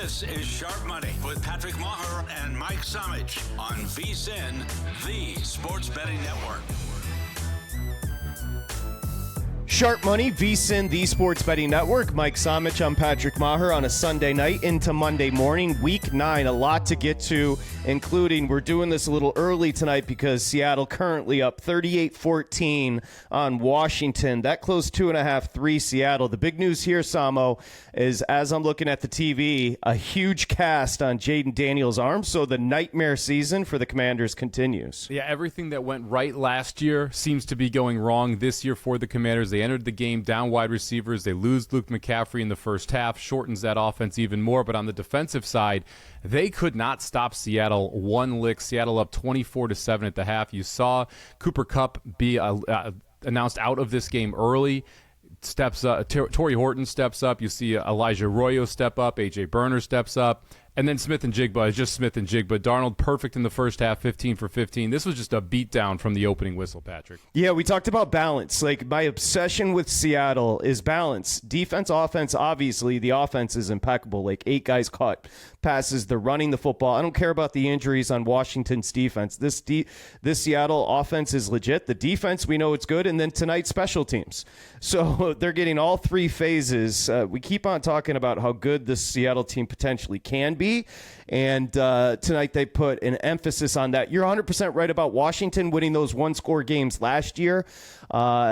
This is Sharp Money with Patrick Meagher and Mike Somich on VSiN, the Sports Betting Network. Sharp Money, VSiN, the Sports Betting Network. Mike Somich, I'm Patrick Meagher on a Sunday night into Monday morning, Week 9. A lot to get to, including we're doing this a little early tonight because Seattle currently up 38-14 on Washington. That closed 2.5-3 Seattle. The big news here, Samo, is as I'm looking at the TV, a huge cast on Jayden Daniels' arm, so the nightmare season for the Commanders continues. Yeah, everything that went right last year seems to be going wrong this year for the Commanders. They entered the game down wide receivers. They lose Luke McCaffrey in the first half, shortens that offense even more. But on the defensive side, they could not stop Seattle one lick. Seattle up 24-7 at the half. You saw Cooper Kupp be announced out of this game early. Steps up. Torrey Horton steps up. You see Elijah Arroyo step up. A.J. Burner steps up. And then Smith and Jigba is just Smith and Jigba. Darnold perfect in the first half, 15 for 15. This was just a beatdown from the opening whistle, Patrick. Yeah, we talked about balance. Like, my obsession with Seattle is balance. Defense, offense, obviously, the offense is impeccable. Like, 8 guys caught passes. They're running the football. I don't care about the injuries on Washington's defense. This Seattle offense is legit. The defense, we know it's good. And then tonight, special teams. So they're getting all 3 phases. We keep on talking about how good this Seattle team potentially can be. And tonight they put an emphasis on that. You're 100% right about Washington winning those one-score games last year.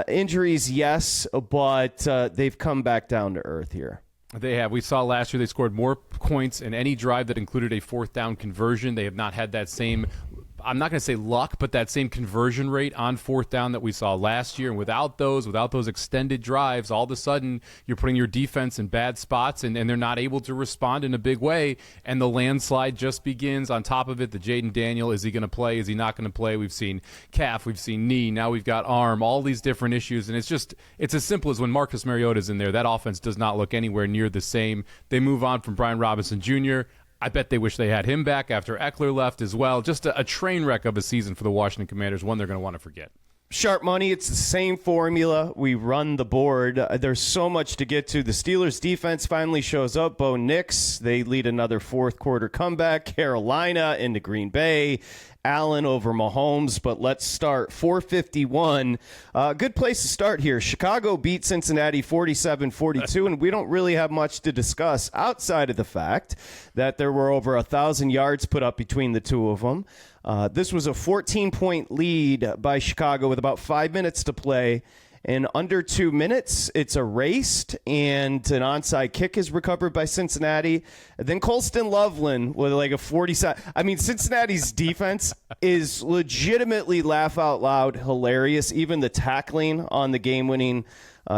Injuries, yes, but they've come back down to earth here. They have. We saw last year they scored more points in any drive that included a fourth down conversion. They have not had that same, I'm not going to say luck, but that same conversion rate on fourth down that we saw last year. And without those extended drives, all of a sudden you're putting your defense in bad spots and they're not able to respond in a big way. And the landslide just begins. On top of it, the Jayden Daniels, is he going to play? Is he not going to play? We've seen calf, we've seen knee, now we've got arm, all these different issues. And it's as simple as when Marcus Mariota's in there, that offense does not look anywhere near the same. They move on from Brian Robinson Jr. I bet they wish they had him back after Eckler left as well. Just a train wreck of a season for the Washington Commanders, one they're going to want to forget. Sharp Money, it's the same formula. We run the board. There's so much to get to. The Steelers defense finally shows up. Bo Nix, they lead another fourth quarter comeback. Carolina into Green Bay. Allen over Mahomes, but let's start 4:51. Good place to start here. Chicago beat Cincinnati 47-42, and we don't really have much to discuss outside of the fact that there were over 1,000 yards put up between the two of them. This was a 14-point lead by Chicago with about 5 minutes to play. In under 2 minutes, it's erased, and an onside kick is recovered by Cincinnati. And then Colston Loveland with like a 40-. I mean, Cincinnati's defense is legitimately laugh out loud hilarious. Even the tackling on the game-winning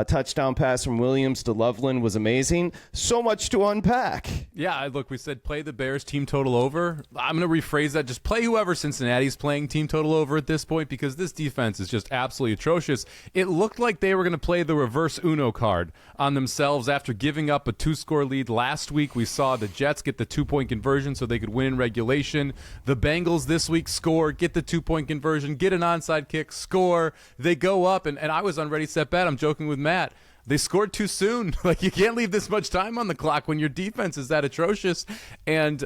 touchdown pass from Williams to Loveland was amazing. So much to unpack. Yeah, look, we said play the Bears team total over. I'm going to rephrase that. Just play whoever Cincinnati's playing team total over at this point because this defense is just absolutely atrocious. It looked like they were going to play the reverse Uno card on themselves after giving up a 2-score lead last week. We saw the Jets get the 2-point conversion so they could win in regulation. The Bengals this week score, get the 2-point conversion, get an onside kick, score. They go up, and I was on ready, set, bet. I'm joking with Matt. They scored too soon. Like, you can't leave this much time on the clock when your defense is that atrocious. And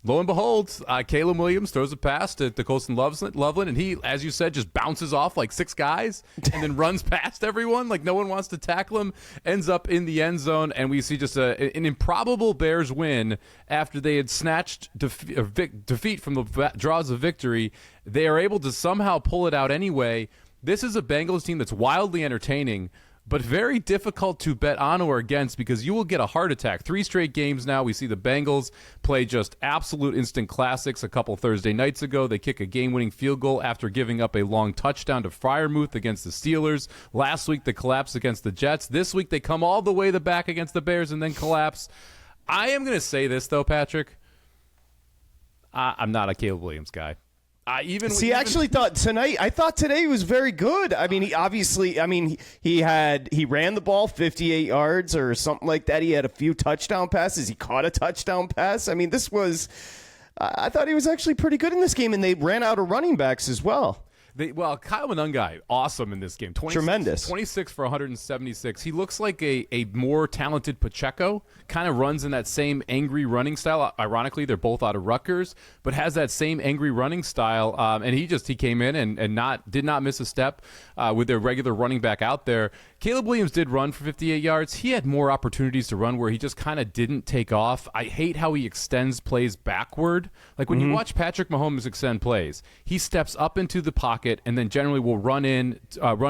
lo and behold, Caleb Williams throws a pass to Colston Loveland, and he, as you said, just bounces off like 6 guys and then runs past everyone like no one wants to tackle him, ends up in the end zone, and we see just an improbable Bears win after they had snatched defeat from the draws of victory. They are able to somehow pull it out anyway. This is a Bengals team that's wildly entertaining, but very difficult to bet on or against because you will get a heart attack. 3 straight games now. We see the Bengals play just absolute instant classics. A couple Thursday nights ago, they kick a game-winning field goal after giving up a long touchdown to Freiermuth against the Steelers. Last week, they collapsed against the Jets. This week, they come all the way back against the Bears and then collapse. I am going to say this, though, Patrick. I'm not a Caleb Williams guy. Actually thought tonight. I thought today was very good. I mean, he ran the ball 58 yards or something like that. He had a few touchdown passes. He caught a touchdown pass. I mean, I thought he was actually pretty good in this game, and they ran out of running backs as well. Kyle Monangai, awesome in this game. Tremendous. 26 for 176. He looks like a more talented Pacheco, kind of runs in that same angry running style. Ironically, they're both out of Rutgers, but has that same angry running style. And he came in and did not miss a step with their regular running back out there. Caleb Williams did run for 58 yards. He had more opportunities to run where he just kind of didn't take off. I hate how he extends plays backward. Like when you watch Patrick Mahomes extend plays, he steps up into the pocket and then generally will run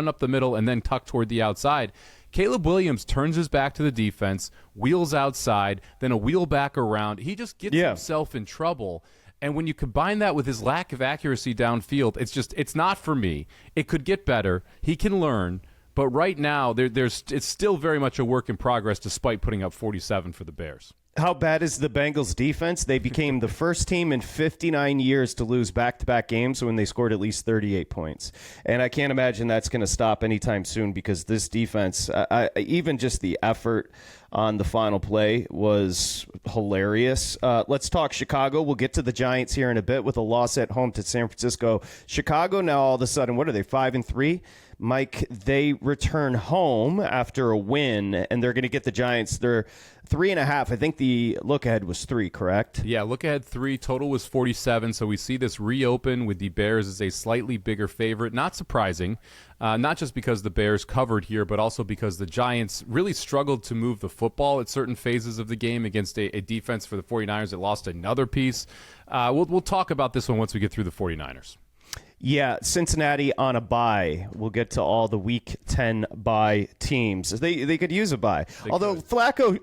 up the middle and then tuck toward the outside. Caleb Williams turns his back to the defense, wheels outside, then a wheel back around. He just gets himself in trouble. And when you combine that with his lack of accuracy downfield, it's not for me. It could get better. He can learn. But right now, it's still very much a work in progress despite putting up 47 for the Bears. How bad is the Bengals defense? They became the first team in 59 years to lose back-to-back games when they scored at least 38 points. And I can't imagine that's going to stop anytime soon because this defense, even just the effort on the final play was hilarious. Let's talk Chicago. We'll get to the Giants here in a bit with a loss at home to San Francisco. Chicago now all of a sudden, what are they, 5-3? Mike, they return home after a win, and they're going to get the Giants. They're 3.5. I think the look-ahead was 3, correct? Yeah, look-ahead 3. Total was 47, so we see this reopen with the Bears as a slightly bigger favorite. Not surprising, not just because the Bears covered here, but also because the Giants really struggled to move the football at certain phases of the game against a defense for the 49ers that lost another piece. We'll talk about this one once we get through the 49ers. Yeah, Cincinnati on a bye. We'll get to all the Week 10 bye teams. They could use a bye. Although Flacco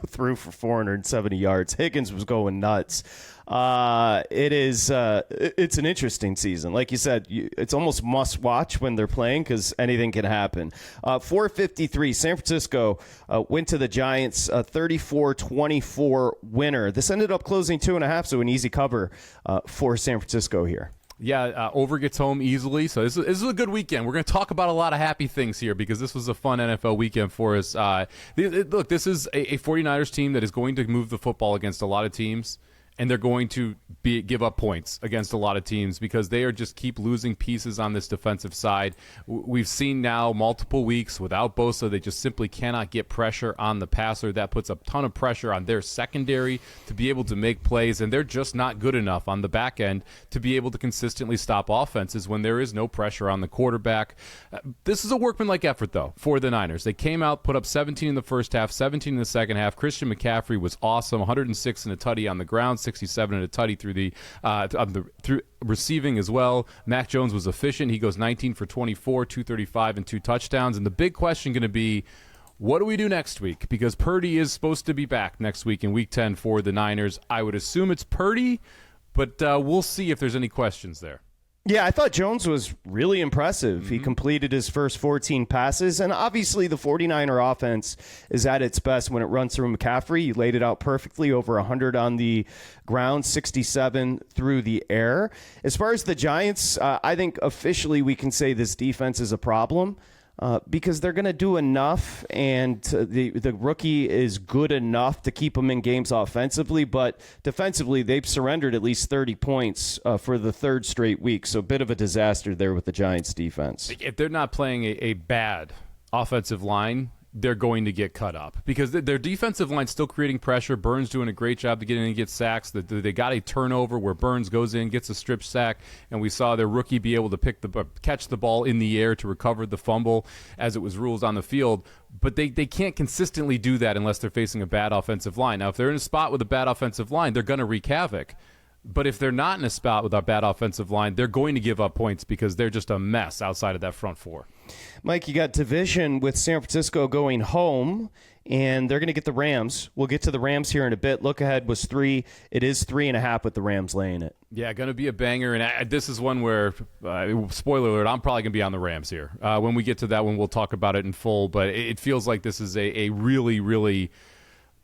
threw for 470 yards. Higgins was going nuts. It's an interesting season. Like you said, it's almost must watch when they're playing because anything can happen. 453, San Francisco went to the Giants, 34-24 winner. This ended up closing 2.5, so an easy cover for San Francisco here. Yeah, Over gets home easily, so this is a good weekend. We're going to talk about a lot of happy things here because this was a fun NFL weekend for us. Look, this is a 49ers team that is going to move the football against a lot of teams, and they're going to give up points against a lot of teams because they are just keep losing pieces on this defensive side. We've seen now multiple weeks without Bosa, they just simply cannot get pressure on the passer. That puts a ton of pressure on their secondary to be able to make plays, and they're just not good enough on the back end to be able to consistently stop offenses when there is no pressure on the quarterback. This is a workmanlike effort, though, for the Niners. They came out, put up 17 in the first half, 17 in the second half. Christian McCaffrey was awesome, 106 and a tutty on the ground, 67 and a tutty through receiving as well. Mac Jones was efficient. He goes 19 for 24, 235 and 2 touchdowns. And the big question going to be, what do we do next week? Because Purdy is supposed to be back next week in Week 10 for the Niners. I would assume it's Purdy, but we'll see if there's any questions there. Yeah, I thought Jones was really impressive. Mm-hmm. He completed his first 14 passes, and obviously the 49er offense is at its best when it runs through McCaffrey. He laid it out perfectly, over 100 on the ground, 67 through the air. As far as the Giants, I think officially we can say this defense is a problem. Because they're going to do enough, and the rookie is good enough to keep them in games offensively, but defensively they've surrendered at least 30 points for the third straight week, so a bit of a disaster there with the Giants' defense. If they're not playing a bad offensive line, they're going to get cut up because their defensive line's still creating pressure. Burns doing a great job to get in and get sacks. They got a turnover where Burns goes in, gets a strip sack, and we saw their rookie be able to catch the ball in the air to recover the fumble as it was ruled on the field. But they can't consistently do that unless they're facing a bad offensive line. Now, if they're in a spot with a bad offensive line, they're going to wreak havoc. But if they're not in a spot with a bad offensive line, they're going to give up points because they're just a mess outside of that front four. Mike, you got division with San Francisco going home, and they're going to get the Rams. We'll get to the Rams here in a bit. Look ahead was 3. It is 3.5 with the Rams laying it. Yeah, going to be a banger. And this is one where, spoiler alert, I'm probably going to be on the Rams here. When we get to that one, we'll talk about it in full. But it feels like this is a really, really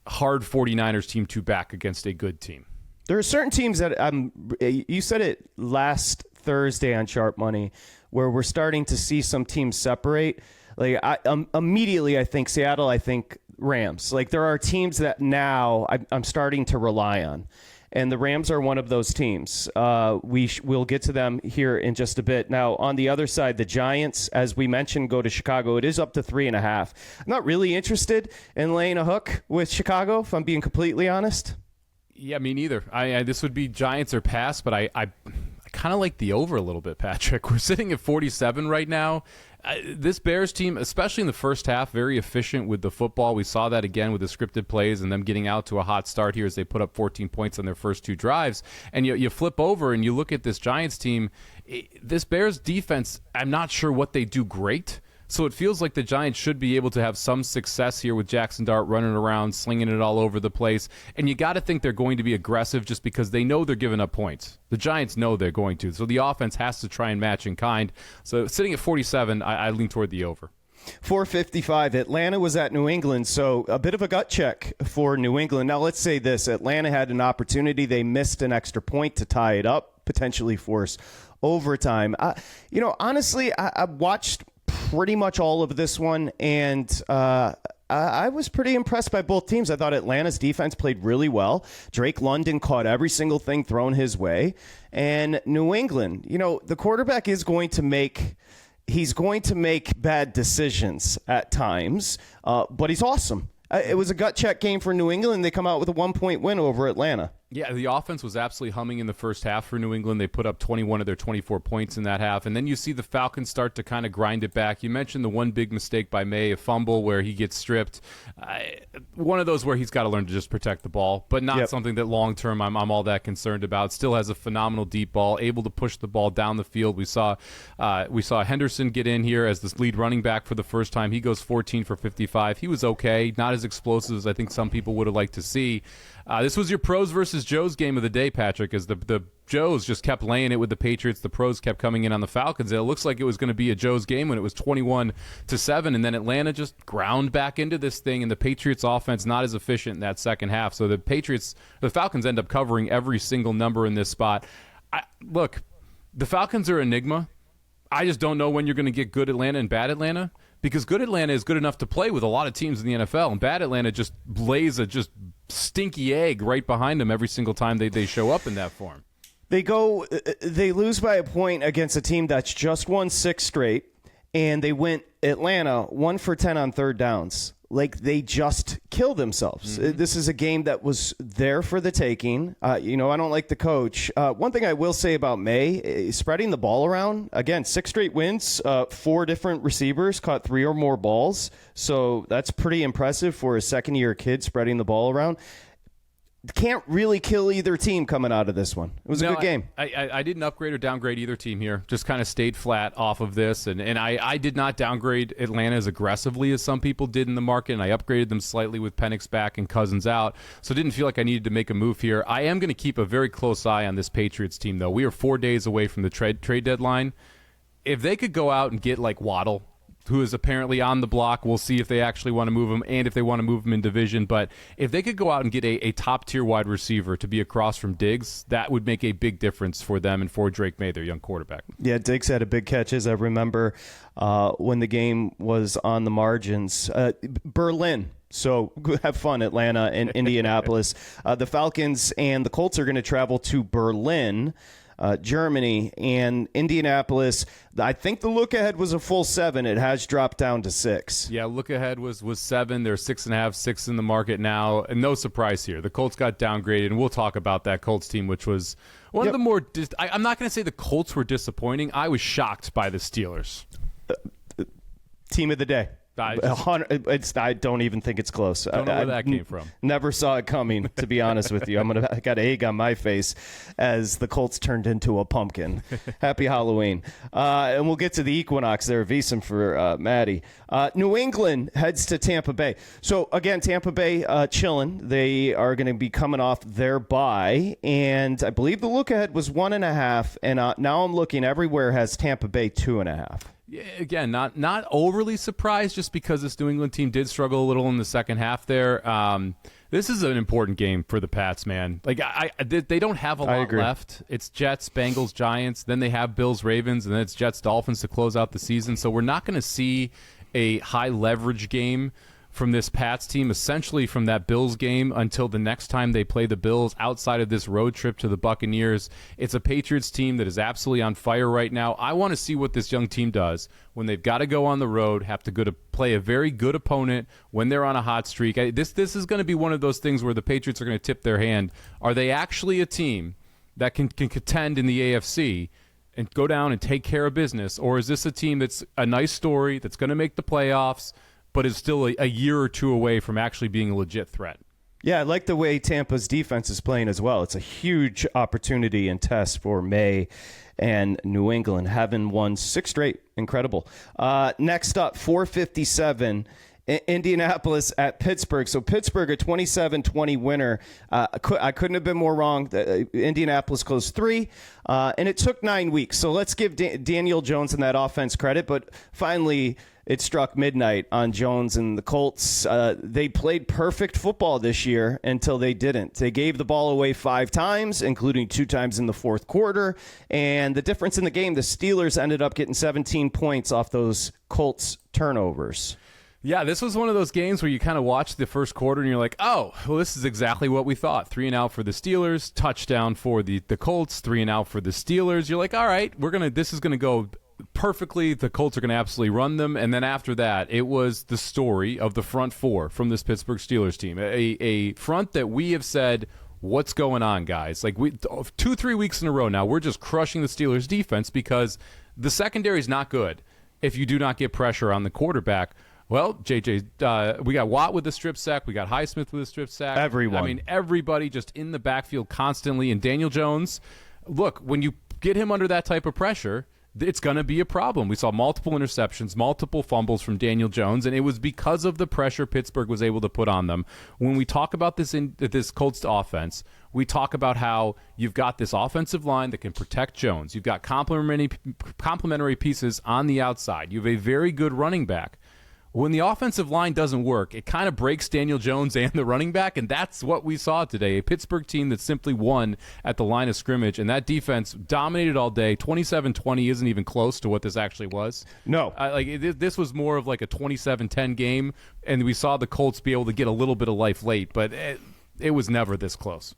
hard 49ers team to back against a good team. There are certain teams that you said it last Thursday on Sharp Money, where we're starting to see some teams separate. Like immediately, I think Seattle. I think Rams. Like there are teams that now I'm starting to rely on, and the Rams are one of those teams. We'll get to them here in just a bit. Now, on the other side, the Giants, as we mentioned, go to Chicago. It is up to 3.5. I'm not really interested in laying a hook with Chicago, if I'm being completely honest. Yeah, me neither. This would be Giants or pass, but I kind of like the over a little bit, Patrick. We're sitting at 47 right now. This Bears team, especially in the first half, very efficient with the football. We saw that again with the scripted plays and them getting out to a hot start here as they put up 14 points on their first 2 drives. And you flip over and you look at this Giants team. This Bears defense, I'm not sure what they do great. So it feels like the Giants should be able to have some success here with Jackson Dart running around, slinging it all over the place. And you got to think they're going to be aggressive just because they know they're giving up points. The Giants know they're going to. So the offense has to try and match in kind. So sitting at 47, I lean toward the over. 4:55. Atlanta was at New England, so a bit of a gut check for New England. Now, let's say this. Atlanta had an opportunity. They missed an extra point to tie it up, potentially force overtime. Honestly, I watched pretty much all of this one, and I was pretty impressed by both teams. I thought Atlanta's defense played really well. Drake London caught every single thing thrown his way. And New England, the quarterback is going to make bad decisions at times, but he's awesome. It was a gut check game for New England. They come out with a 1-point win over Atlanta. Yeah, the offense was absolutely humming in the first half for New England. They put up 21 of their 24 points in that half. And then you see the Falcons start to kind of grind it back. You mentioned the one big mistake by May, a fumble where he gets stripped. One of those where he's got to learn to just protect the ball, but not something that long-term I'm all that concerned about. Still has a phenomenal deep ball, able to push the ball down the field. We saw Henderson get in here as the lead running back for the first time. He goes 14 for 55. He was okay, not as explosive as I think some people would have liked to see. This was your pros versus Joes game of the day, Patrick, as the Joes just kept laying it with the Patriots. The pros kept coming in on the Falcons. It looks like it was going to be a Joes game when it was 21-7, and then Atlanta just ground back into this thing, and the Patriots offense not as efficient in that second half. So the Falcons end up covering every single number in this spot. Look, the Falcons are an enigma. I just don't know when you're going to get good Atlanta and bad Atlanta, because good Atlanta is good enough to play with a lot of teams in the NFL, and bad Atlanta just lays a just stinky egg right behind them every single time they show up in that form. They lose by a point against a team that's just won 6 straight, and they went Atlanta 1 for 10 on third downs. Like, they just kill themselves. Mm-hmm. This is a game that was there for the taking. I don't like the coach. One thing I will say about May, spreading the ball around. Again, 6 straight wins, 4 different receivers caught 3 or more balls. So that's pretty impressive for a second-year kid spreading the ball around. Can't really kill either team coming out of this one. It was a good game. I didn't upgrade or downgrade either team here. Just kind of stayed flat off of this. And I did not downgrade Atlanta as aggressively as some people did in the market. And I upgraded them slightly with Penix back and Cousins out. So I didn't feel like I needed to make a move here. I am going to keep a very close eye on this Patriots team, though. We are 4 days away from the trade deadline. If they could go out and get like Waddle, who is apparently on the block. We'll see if they actually want to move him and if they want to move him in division. But if they could go out and get a top-tier wide receiver to be across from Diggs, that would make a big difference for them and for Drake May, their young quarterback. Yeah, Diggs had a big catch, as I remember when the game was on the margins. Berlin. So have fun, Atlanta and Indianapolis. The Falcons and the Colts are going to travel to Berlin, Germany, and Indianapolis. I think the look ahead was a full 7. It has dropped down to 6. Yeah, look ahead was 7. They're 6.5, 6 in the market now. And no surprise here. The Colts got downgraded, and we'll talk about that Colts team, which was one of the more I'm not going to say the Colts were disappointing. I was shocked by the Steelers. Team of the day. I don't even think it's close. Don't know where that came from. Never saw it coming, to be honest with you. I got egg on my face as the Colts turned into a pumpkin. Happy Halloween. And we'll get to the Equinox there, VSiN for Maddie. New England heads to Tampa Bay. So, again, Tampa Bay chilling. They are going to be coming off their bye. And I believe the look ahead was 1.5. And now I'm looking everywhere has Tampa Bay 2.5. Yeah, again, not overly surprised just because this New England team did struggle a little in the second half there. This is an important game for the Pats, man. Like they don't have a lot left. It's Jets, Bengals, Giants. Then they have Bills, Ravens, and then it's Jets, Dolphins to close out the season. So we're not going to see a high leverage game from this Pats team, essentially from that Bills game until the next time they play the Bills outside of this road trip to the Buccaneers. It's a Patriots team that is absolutely on fire right now. I want to see what this young team does when they've got to go on the road, have to go to play a very good opponent when they're on a hot streak. This is going to be one of those things where the Patriots are going to tip their hand. Are they actually a team that can contend in the AFC and go down and take care of business, or is this a team that's a nice story that's going to make the playoffs but is still a year or two away from actually being a legit threat? Yeah, I like the way Tampa's defense is playing as well. It's a huge opportunity and test for May and New England, having won 6 straight. Incredible. Next up, 4:57, Indianapolis at Pittsburgh. So Pittsburgh, a 27-20 winner. I couldn't have been more wrong. Indianapolis closed 3, and it took 9 weeks. So let's give Daniel Jones and that offense credit. But finally, it struck midnight on Jones and the Colts. They played perfect football this year until they didn't. They gave the ball away 5 times, including 2 times in the fourth quarter. And the difference in the game, the Steelers ended up getting 17 points off those Colts turnovers. Yeah, this was one of those games where you kind of watch the first quarter and you're like, oh, well, this is exactly what we thought. 3 and out for the Steelers, touchdown for the Colts, 3 and out for the Steelers. You're like, all right, this is going to go perfectly. The Colts are going to absolutely run them. And then after that, it was the story of the front 4 from this Pittsburgh Steelers team. A front that we have said, what's going on, guys? Like 2-3 weeks in a row now, we're just crushing the Steelers defense because the secondary is not good if you do not get pressure on the quarterback. Well, JJ, we got Watt with the strip sack. We got Highsmith with the strip sack. Everyone. I mean, everybody just in the backfield constantly. And Daniel Jones, look, when you get him under that type of pressure, it's going to be a problem. We saw multiple interceptions, multiple fumbles from Daniel Jones, and it was because of the pressure Pittsburgh was able to put on them. When we talk about this Colts offense, we talk about how you've got this offensive line that can protect Jones. You've got complementary pieces on the outside. You have a very good running back. When the offensive line doesn't work, it kind of breaks Daniel Jones and the running back, and that's what we saw today. A Pittsburgh team that simply won at the line of scrimmage, and that defense dominated all day. 27-20 isn't even close to what this actually was. No. This was more of like a 27-10 game, and we saw the Colts be able to get a little bit of life late, but it was never this close.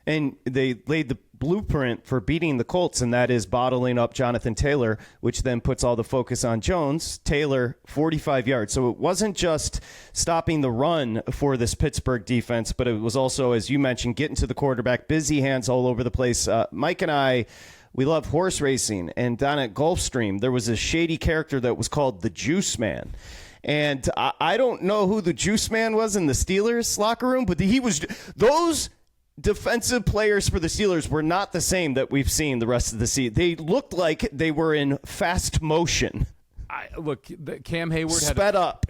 And they laid the blueprint for beating the Colts, and that is bottling up Jonathan Taylor, which then puts all the focus on Jones. Taylor, 45 yards. So it wasn't just stopping the run for this Pittsburgh defense, but it was also, as you mentioned, getting to the quarterback, busy hands all over the place. Mike and I, we love horse racing, and down at Gulfstream, there was a shady character that was called the Juice Man. And I don't know who the Juice Man was in the Steelers locker room, but those defensive players for the Steelers were not the same that we've seen the rest of the season. They looked like they were in fast motion. Cam Hayward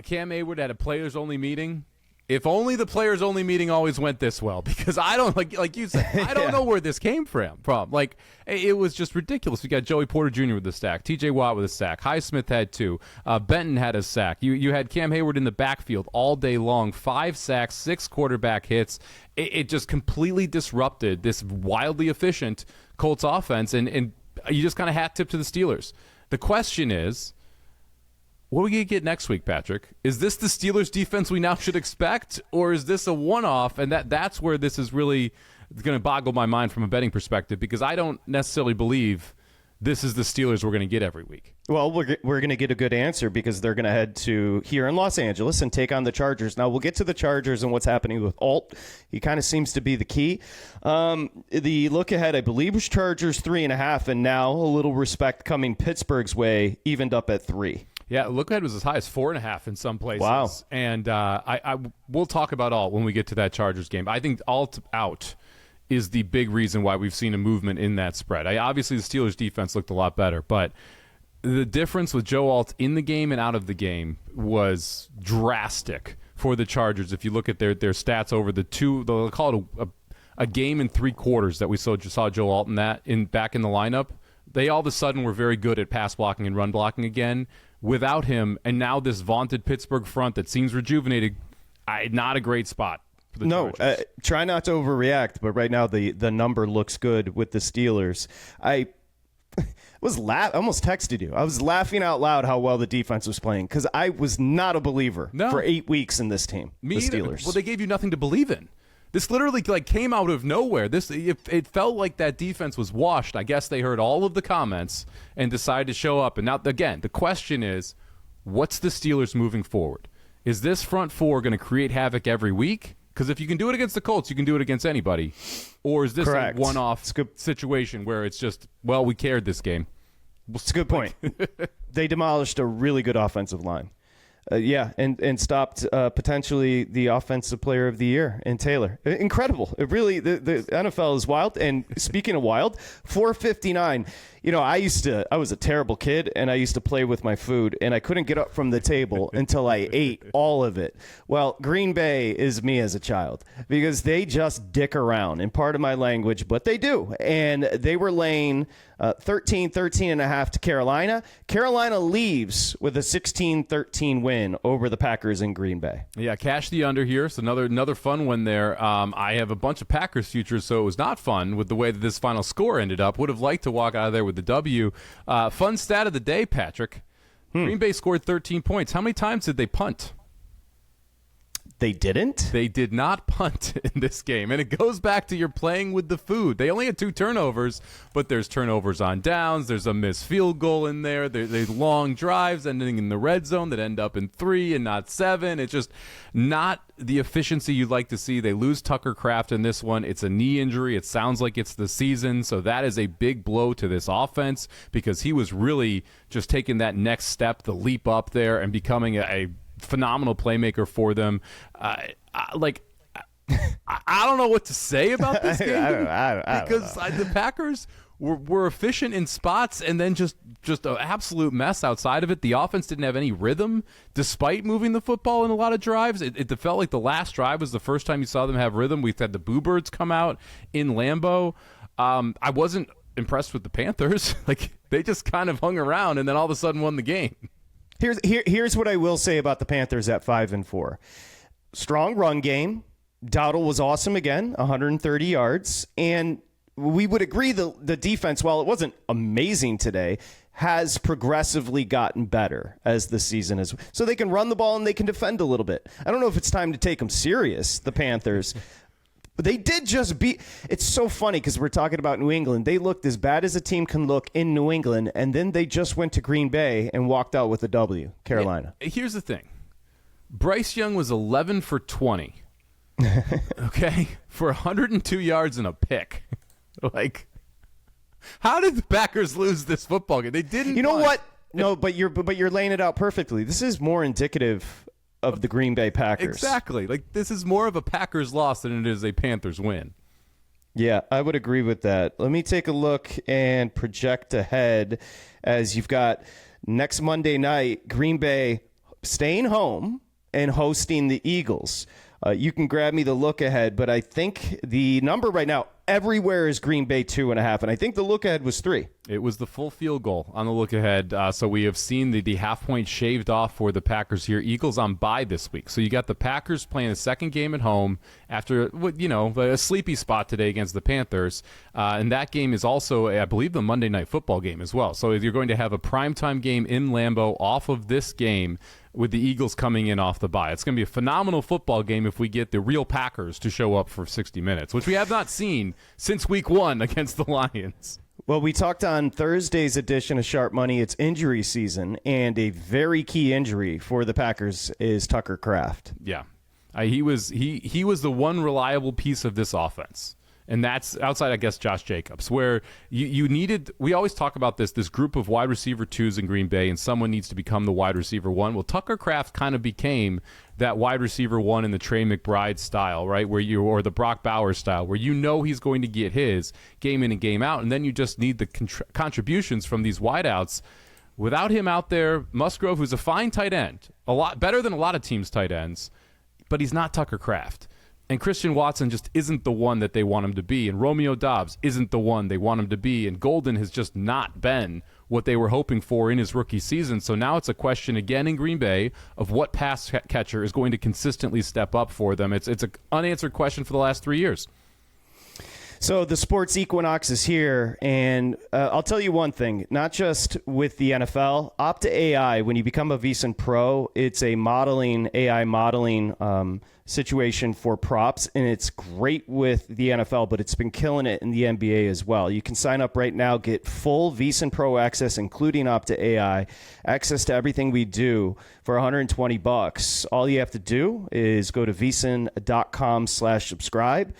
Cam Hayward had a players-only meeting. If only the players-only meeting always went this well, because I don't like you said, I don't know where this came from. Like, it was just ridiculous. We got Joey Porter Jr. with a sack, T.J. Watt with a sack, Highsmith had 2, Benton had a sack. You had Cam Hayward in the backfield all day long, 5 sacks, 6 quarterback hits. It just completely disrupted this wildly efficient Colts offense, and you just kind of hat tip to the Steelers. The question is, what are we going to get next week, Patrick? Is this the Steelers defense we now should expect, or is this a one-off? And that's where this is really going to boggle my mind from a betting perspective, because I don't necessarily believe this is the Steelers we're going to get every week. Well, we're going to get a good answer because they're going to head to here in Los Angeles and take on the Chargers. Now, we'll get to the Chargers and what's happening with Alt. He kind of seems to be the key. The look ahead, I believe, was Chargers 3.5, and now a little respect coming Pittsburgh's way, evened up at 3. Yeah, look ahead was as high as 4.5 in some places. Wow. And we'll talk about Alt when we get to that Chargers game. I think Alt out is the big reason why we've seen a movement in that spread. Obviously, the Steelers' defense looked a lot better, but the difference with Joe Alt in the game and out of the game was drastic for the Chargers. If you look at their stats over they'll call it a game in 3 quarters that we saw Joe Alt back in the lineup. They all of a sudden were very good at pass blocking and run blocking again. Without him, and now this vaunted Pittsburgh front that seems rejuvenated, not a great spot for the Chargers. Try not to overreact, but right now the number looks good with the Steelers. I almost texted you. I was laughing out loud how well the defense was playing because I was not a believer for 8 weeks in this team, the Steelers. Well, they gave you nothing to believe in. This literally came out of nowhere. It felt like that defense was washed. I guess they heard all of the comments and decided to show up. And now, again, the question is, what's the Steelers moving forward? Is this front four going to create havoc every week? Because if you can do it against the Colts, you can do it against anybody. Or is this a one-off situation where it's just, well, we cared this game? It's a good point. They demolished a really good offensive line. And stopped potentially the offensive player of the year in Taylor. Incredible. It really, the NFL is wild. And speaking of wild, 459. I was a terrible kid, and I used to play with my food, and I couldn't get up from the table until I ate all of it. Well, Green Bay is me as a child because they just dick around, in part of my language, but they do. And they were laying 13 and a half to Carolina. Carolina leaves with a 16-13 win over the Packers in Green Bay. Yeah, cash the under here. So another fun one there. I have a bunch of Packers futures, so it was not fun with the way that this final score ended up. Would have liked to walk out of there with the W. Fun stat of the day, Patrick. Green Bay scored 13 points. How many times did they punt? They didn't? They did not punt in this game. And it goes back to your playing with the food. They only had 2 turnovers, but there's turnovers on downs. There's a missed field goal in there. There's long drives ending in the red zone that end up in 3 and not 7. It's just not the efficiency you'd like to see. They lose Tucker Kraft in this one. It's a knee injury. It sounds like it's the season. So that is a big blow to this offense because he was really just taking that next step, the leap up there and becoming a phenomenal playmaker for them. I don't know what to say about this game because the Packers were efficient in spots and then just an absolute mess outside of it. The offense didn't have any rhythm despite moving the football in a lot of drives. It felt like the last drive was the first time you saw them have rhythm. We've had the Boo Birds come out in Lambeau. I wasn't impressed with the Panthers. They just kind of hung around and then all of a sudden won the game. Here's what I will say about the Panthers at 5-4. Strong run game. Dowdle was awesome again, 130 yards. And we would agree the defense, while it wasn't amazing today, has progressively gotten better as the season is. So they can run the ball and they can defend a little bit. I don't know if it's time to take them serious, the Panthers. But they did just beat. It's so funny because we're talking about New England. They looked as bad as a team can look in New England, and then they just went to Green Bay and walked out with a W, Carolina. Here's the thing. Bryce Young was 11 for 20, okay, for 102 yards and a pick. How did the Packers lose this football game? They didn't. You know what? No, but you're laying it out perfectly. This is more indicative of the Green Bay Packers. Exactly. This is more of a Packers loss than it is a Panthers win. Yeah, I would agree with that. Let me take a look and project ahead as you've got next Monday night, Green Bay staying home and hosting the Eagles. You can grab me the look ahead, but I think the number right now everywhere is Green Bay 2.5, and I think the look ahead was 3. It was the full field goal on the look ahead. So we have seen the half point shaved off for the Packers here. Eagles on bye this week. So you got the Packers playing the second game at home after, a sleepy spot today against the Panthers. And that game is also, I believe, the Monday Night Football game as well. So you're going to have a primetime game in Lambeau off of this game with the Eagles coming in off the bye. It's going to be a phenomenal football game if we get the real Packers to show up for 60 minutes, which we have not seen since week 1 against the Lions. Well, we talked on Thursday's edition of Sharp Money. It's injury season, and a very key injury for the Packers is Tucker Kraft. Yeah, he was the one reliable piece of this offense. And that's outside, I guess, Josh Jacobs, where you needed – we always talk about this group of wide receiver 2s in Green Bay, and someone needs to become the wide receiver 1. Well, Tucker Kraft kind of became that wide receiver 1 in the Trey McBride style, right, or the Brock Bowers style, where he's going to get his game in and game out, and then you just need the contributions from these wideouts. Without him out there, Musgrove, who's a fine tight end, a lot better than a lot of teams' tight ends, but he's not Tucker Kraft. And Christian Watson just isn't the one that they want him to be. And Romeo Doubs isn't the one they want him to be. And Golden has just not been what they were hoping for in his rookie season. So now it's a question again in Green Bay of what pass catcher is going to consistently step up for them. It's an unanswered question for the last 3 years. So the sports equinox is here, and I'll tell you one thing, not just with the NFL, Opta AI, when you become a VSiN Pro, it's a AI modeling situation for props, and it's great with the NFL, but it's been killing it in the NBA as well. You can sign up right now, get full VSiN Pro access, including Opta AI, access to everything we do for $120. All you have to do is go to vsin.com/subscribe.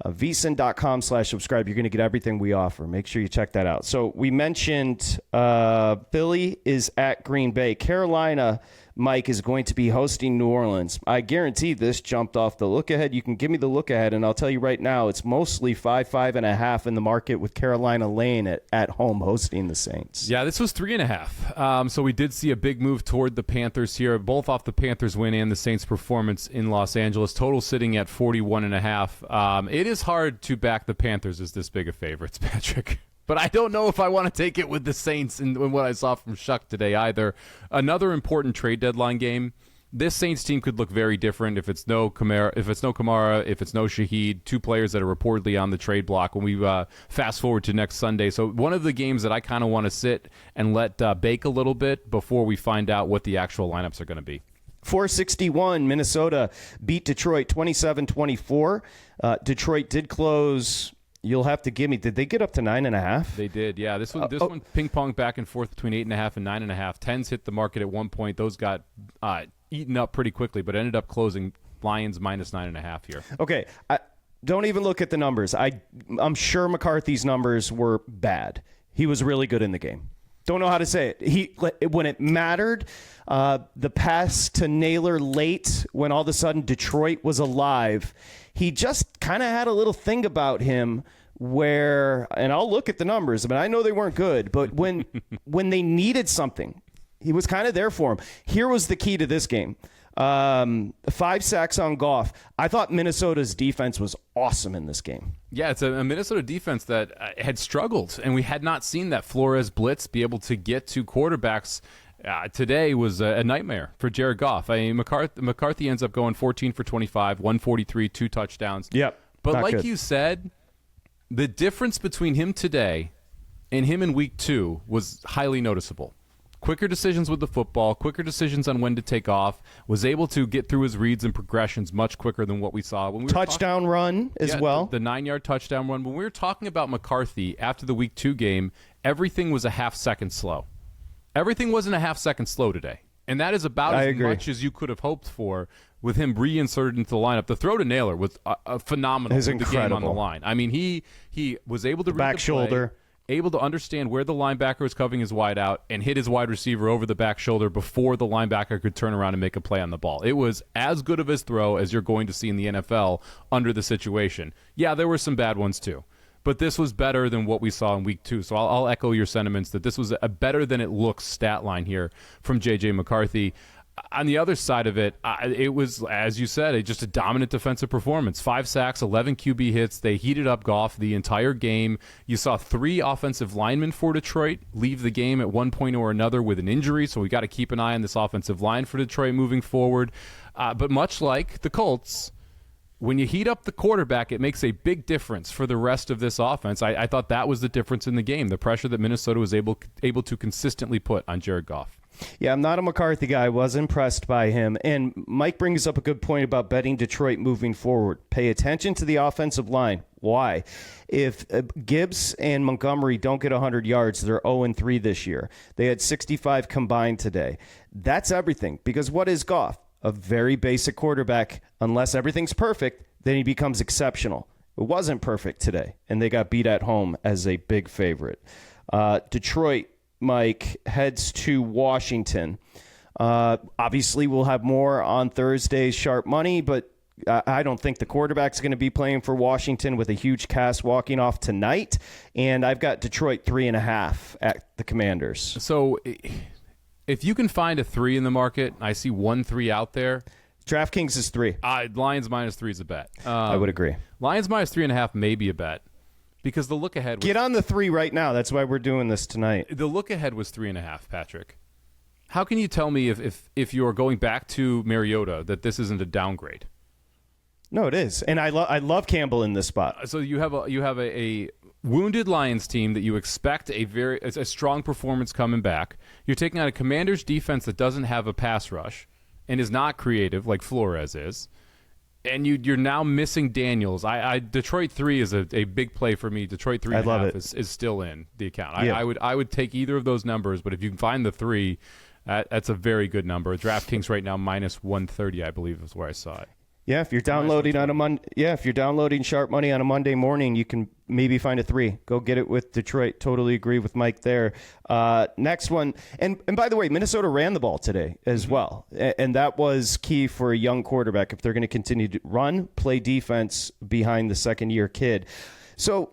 vsin.com/subscribe. You're going to get everything we offer. Make sure you check that out. So we mentioned Philly is at Green Bay. Carolina, Mike, is going to be hosting New Orleans. I guarantee this jumped off the look ahead. You can give me the look ahead, and I'll tell you right now, it's mostly 5.5 in the market with Carolina laying it at home hosting the Saints. Yeah, this was 3.5. So we did see a big move toward the Panthers here, both off the Panthers win and the Saints performance in Los Angeles. Total sitting at 41.5. It is hard to back the Panthers as this big of favorites, Patrick. But I don't know if I want to take it with the Saints and what I saw from Shuck today either. Another important trade deadline game. This Saints team could look very different if it's no Kamara, if it's no Shaheed, two players that are reportedly on the trade block when we fast forward to next Sunday. So one of the games that I kind of want to sit and let bake a little bit before we find out what the actual lineups are going to be. 461, Minnesota beat Detroit 27-24. Detroit did close. You'll have to give me. Did they get up to 9.5? They did, yeah. This one ping pong back and forth between 8.5 and 9.5. 10s hit the market at one point. Those got eaten up pretty quickly, but ended up closing Lions minus 9.5 here. Okay, don't even look at the numbers. I'm sure McCarthy's numbers were bad. He was really good in the game. Don't know how to say it. When it mattered, the pass to Naylor late, when all of a sudden Detroit was alive, he just kind of had a little thing about him where, and I'll look at the numbers, but I know they weren't good, but when they needed something, he was kind of there for him. Here was the key to this game. 5 sacks on Goff. I thought Minnesota's defense was awesome in this game. Yeah, it's a Minnesota defense that had struggled, and we had not seen that Flores blitz be able to get to quarterbacks. Today was a nightmare for Jared Goff. McCarthy ends up going 14 for 25, 143, 2 touchdowns. Yep. But like you said, the difference between him today and him in week 2 was highly noticeable. Quicker decisions with the football, quicker decisions on when to take off, was able to get through his reads and progressions much quicker than what we saw. When we touchdown run as well. The 9-yard touchdown run. When we were talking about McCarthy after the week 2 game, everything was a half second slow. Everything wasn't a half second slow today. And that is about as much as you could have hoped for with him reinserted into the lineup. The throw to Naylor was phenomenal with the game on the line. I mean, he was able to read back the shoulder. Play, able to understand where the linebacker was covering his wide out and hit his wide receiver over the back shoulder before the linebacker could turn around and make a play on the ball. It was as good of his throw as you're going to see in the NFL under the situation. Yeah, there were some bad ones too. But this was better than what we saw in week 2. So I'll echo your sentiments that this was a better than it looks stat line here from J.J. McCarthy. On the other side of it, it was, as you said, just a dominant defensive performance. 5 sacks, 11 QB hits. They heated up Goff the entire game. You saw 3 offensive linemen for Detroit leave the game at one point or another with an injury, so we got to keep an eye on this offensive line for Detroit moving forward. But much like the Colts, when you heat up the quarterback, it makes a big difference for the rest of this offense. I thought that was the difference in the game, the pressure that Minnesota was able to consistently put on Jared Goff. Yeah, I'm not a McCarthy guy. I was impressed by him. And Mike brings up a good point about betting Detroit moving forward. Pay attention to the offensive line. Why? If Gibbs and Montgomery don't get 100 yards, they're 0-3 this year. They had 65 combined today. That's everything. Because what is Goff? A very basic quarterback. Unless everything's perfect, then he becomes exceptional. It wasn't perfect today, and they got beat at home as a big favorite. Detroit, Mike, heads to Washington. Obviously, we'll have more on Thursday's Sharp Money, but I don't think the quarterback's going to be playing for Washington with a huge cast walking off tonight. And I've got Detroit 3.5 at the Commanders. So if you can find a 3 in the market, I see 1 3 out there. DraftKings is 3. Lions minus 3 is a bet. I would agree. Lions minus 3.5 may be a bet because the look ahead. Get on the 3 right now. That's why we're doing this tonight. The look ahead was 3.5. Patrick, how can you tell me if you're going back to Mariota that this isn't a downgrade? No, it is, and I love Campbell in this spot. So you have a wounded Lions team that you expect a strong performance coming back. You're taking on a Commanders defense that doesn't have a pass rush and is not creative like Flores is. And you're now missing Daniels. Detroit 3 is a big play for me. Detroit 3.5 is still in the account. Yeah. I would take either of those numbers, but if you can find the 3, that's a very good number. DraftKings right now minus 130, I believe, is where I saw it. Yeah, if you're downloading if you're downloading Sharp Money on a Monday morning, you can maybe find a 3. Go get it with Detroit. Totally agree with Mike there. Next one, and by the way, Minnesota ran the ball today as well, and that was key for a young quarterback if they're going to continue to run, play defense behind the second-year kid. So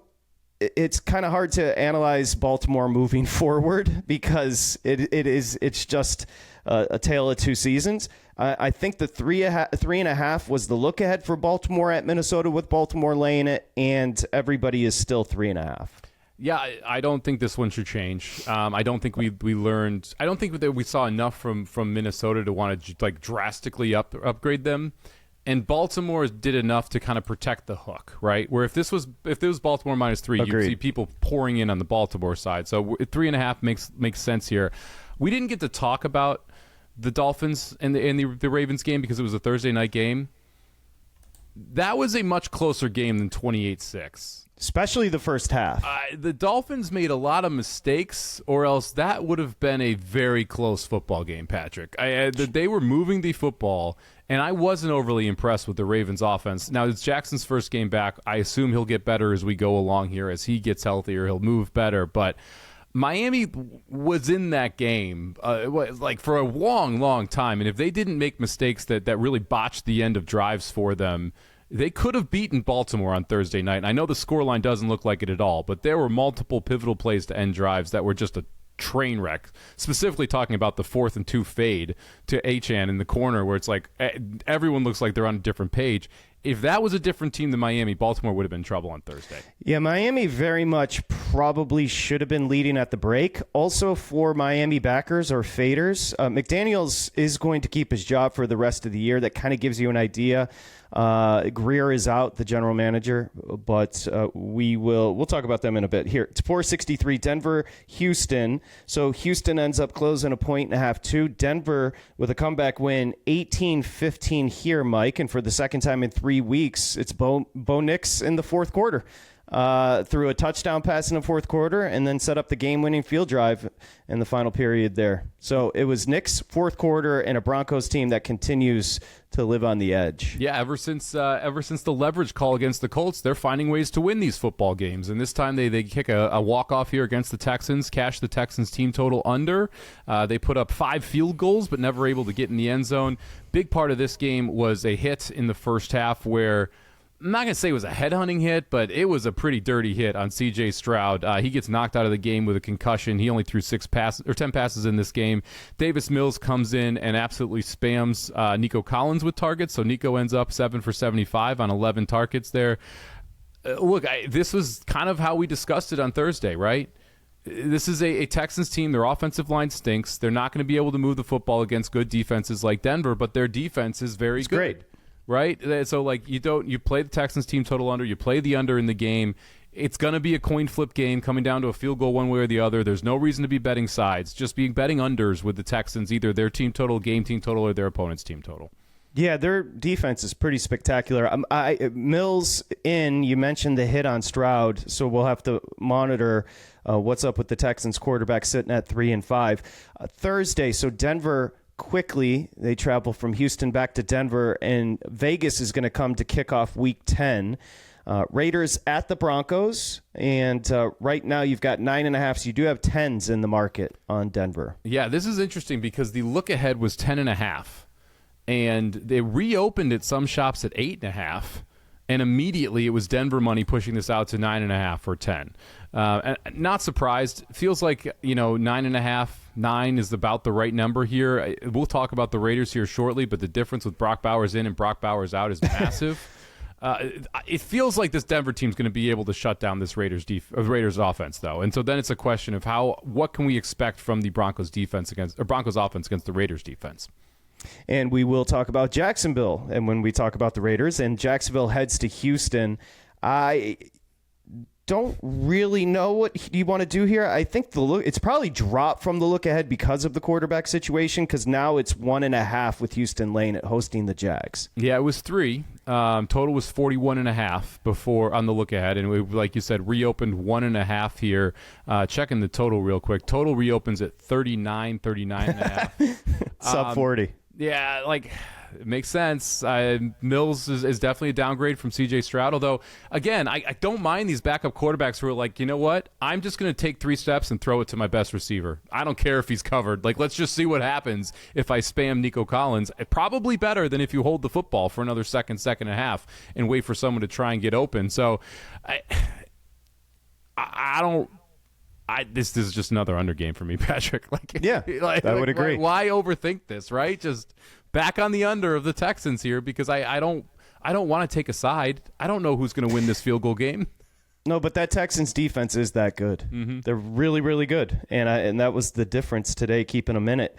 it's kind of hard to analyze Baltimore moving forward because it's just a tale of two seasons. I think the 3.5 was the look ahead for Baltimore at Minnesota, with Baltimore laying it, and everybody is still 3.5. Yeah, I don't think this one should change. I don't think we learned. I don't think that we saw enough from Minnesota to want to like drastically upgrade them. And Baltimore did enough to kind of protect the hook, right? Where if this was Baltimore minus 3, you'd see people pouring in on the Baltimore side. So 3.5 makes sense here. We didn't get to talk about the Dolphins and the Ravens game because it was a Thursday night game. That was a much closer game than 28-6. Especially the first half. The Dolphins made a lot of mistakes, or else that would have been a very close football game, Patrick. They were moving the football, and I wasn't overly impressed with the Ravens' offense. Now, it's Jackson's first game back. I assume he'll get better as we go along here. As he gets healthier, he'll move better. But Miami was in that game like for a long, long time, and if they didn't make mistakes that really botched the end of drives for them, they could have beaten Baltimore on Thursday night. And I know the scoreline doesn't look like it at all, but there were multiple pivotal plays to end drives that were just a train wreck, specifically talking about the 4th and 2 fade to Achane in the corner where it's like everyone looks like they're on a different page. If that was a different team than Miami, Baltimore would have been in trouble on Thursday. Yeah, Miami very much probably should have been leading at the break. Also, for Miami backers or faders, McDaniels is going to keep his job for the rest of the year. That kind of gives you an idea. Greer is out, the general manager, but we'll talk about them in a bit. Here, it's 463 Denver, Houston. So Houston ends up closing 1.5 too. Denver with a comeback win, 18-15 here, Mike, and for the second time in 3 weeks, it's Bo Nix in the fourth quarter. Threw a touchdown pass in the fourth quarter and then set up the game-winning field drive in the final period there. So it was Nick's fourth quarter and a Broncos team that continues to live on the edge. Yeah, ever since the leverage call against the Colts, they're finding ways to win these football games. And this time they kick a walk-off here against the Texans, cash the Texans team total under. They put up 5 field goals but never able to get in the end zone. Big part of this game was a hit in the first half where I'm not going to say it was a headhunting hit, but it was a pretty dirty hit on C.J. Stroud. He gets knocked out of the game with a concussion. He only threw 10 passes in this game. Davis Mills comes in and absolutely spams Nico Collins with targets, so Nico ends up 7 for 75 on 11 targets there. Look, this was kind of how we discussed it on Thursday, right? This is a Texans team. Their offensive line stinks. They're not going to be able to move the football against good defenses like Denver, but their defense is very good. Great. Right? So, like, you play the Texans team total under, you play the under in the game. It's going to be a coin flip game coming down to a field goal one way or the other. There's no reason to be betting sides. Just be betting unders with the Texans, either their team total, game team total, or their opponent's team total. Yeah, their defense is pretty spectacular. Mills in, you mentioned the hit on Stroud, so we'll have to monitor what's up with the Texans quarterback sitting at 3-5. Thursday, so Denver quickly, they travel from Houston back to Denver, and Vegas is going to come to kick off Week 10. Raiders at the Broncos, and right now you've got 9.5, so you do have 10s in the market on Denver. Yeah, this is interesting because the look ahead was 10.5, and they reopened at some shops at 8.5, and immediately it was Denver money pushing this out to 9.5 or 10. And not surprised. Feels like 9.5. 9 is about the right number here. We'll talk about the Raiders here shortly, but the difference with Brock Bowers in and Brock Bowers out is massive. It feels like this Denver team's going to be able to shut down this Raiders offense, though, and so then it's a question of what can we expect from the Broncos offense against the Raiders defense. And we will talk about Jacksonville. And when we talk about the Raiders, and Jacksonville heads to Houston, I don't really know what you want to do here. I think it's probably dropped from the look ahead because of the quarterback situation, because now it's 1.5 with Houston Lane at hosting the Jags. Yeah, it was 3. Total was 41.5 before on the look ahead, and we, like you said, reopened 1.5 here. Checking the total real quick. Total reopens at 39.5. Sub 40. Yeah, like, it makes sense. Mills is definitely a downgrade from C.J. Stroud, although, again, I don't mind these backup quarterbacks who are like, you know what? I'm just going to take 3 steps and throw it to my best receiver. I don't care if he's covered. Like, let's just see what happens if I spam Nico Collins. Probably better than if you hold the football for another second and a half and wait for someone to try and get open. So, I don't... This is just another under game for me, Patrick. I would agree. Why overthink this, right? Just back on the under of the Texans here, because I don't want to take a side. I don't know who's going to win this field goal game. No, but that Texans defense is that good. Mm-hmm. They're really, really good, and that was the difference today, keeping them in it.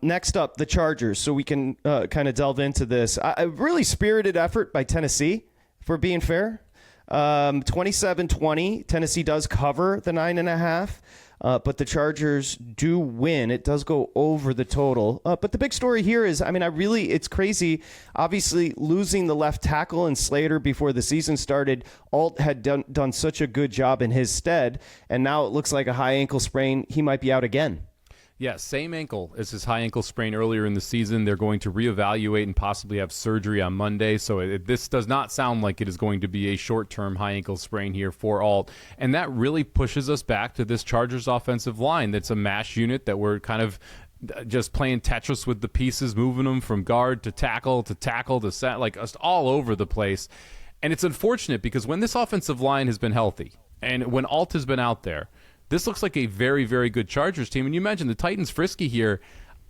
Next up, the Chargers. So we can kind of delve into this. A really spirited effort by Tennessee, for being fair. 27-20. Tennessee does cover the 9.5, but the Chargers do win. It does go over the total. But the big story here is, it's crazy. Obviously, losing the left tackle and Slater before the season started, Alt had done such a good job in his stead, and now it looks like a high ankle sprain. He might be out again. Yeah, same ankle as his high ankle sprain earlier in the season. They're going to reevaluate and possibly have surgery on Monday. So this does not sound like it is going to be a short-term high ankle sprain here for Alt. And that really pushes us back to this Chargers offensive line. That's a mash unit that we're kind of just playing Tetris with the pieces, moving them from guard to tackle to set, like just all over the place. And it's unfortunate because when this offensive line has been healthy and when Alt has been out there, this looks like a very, very good Chargers team. And you mentioned the Titans frisky here.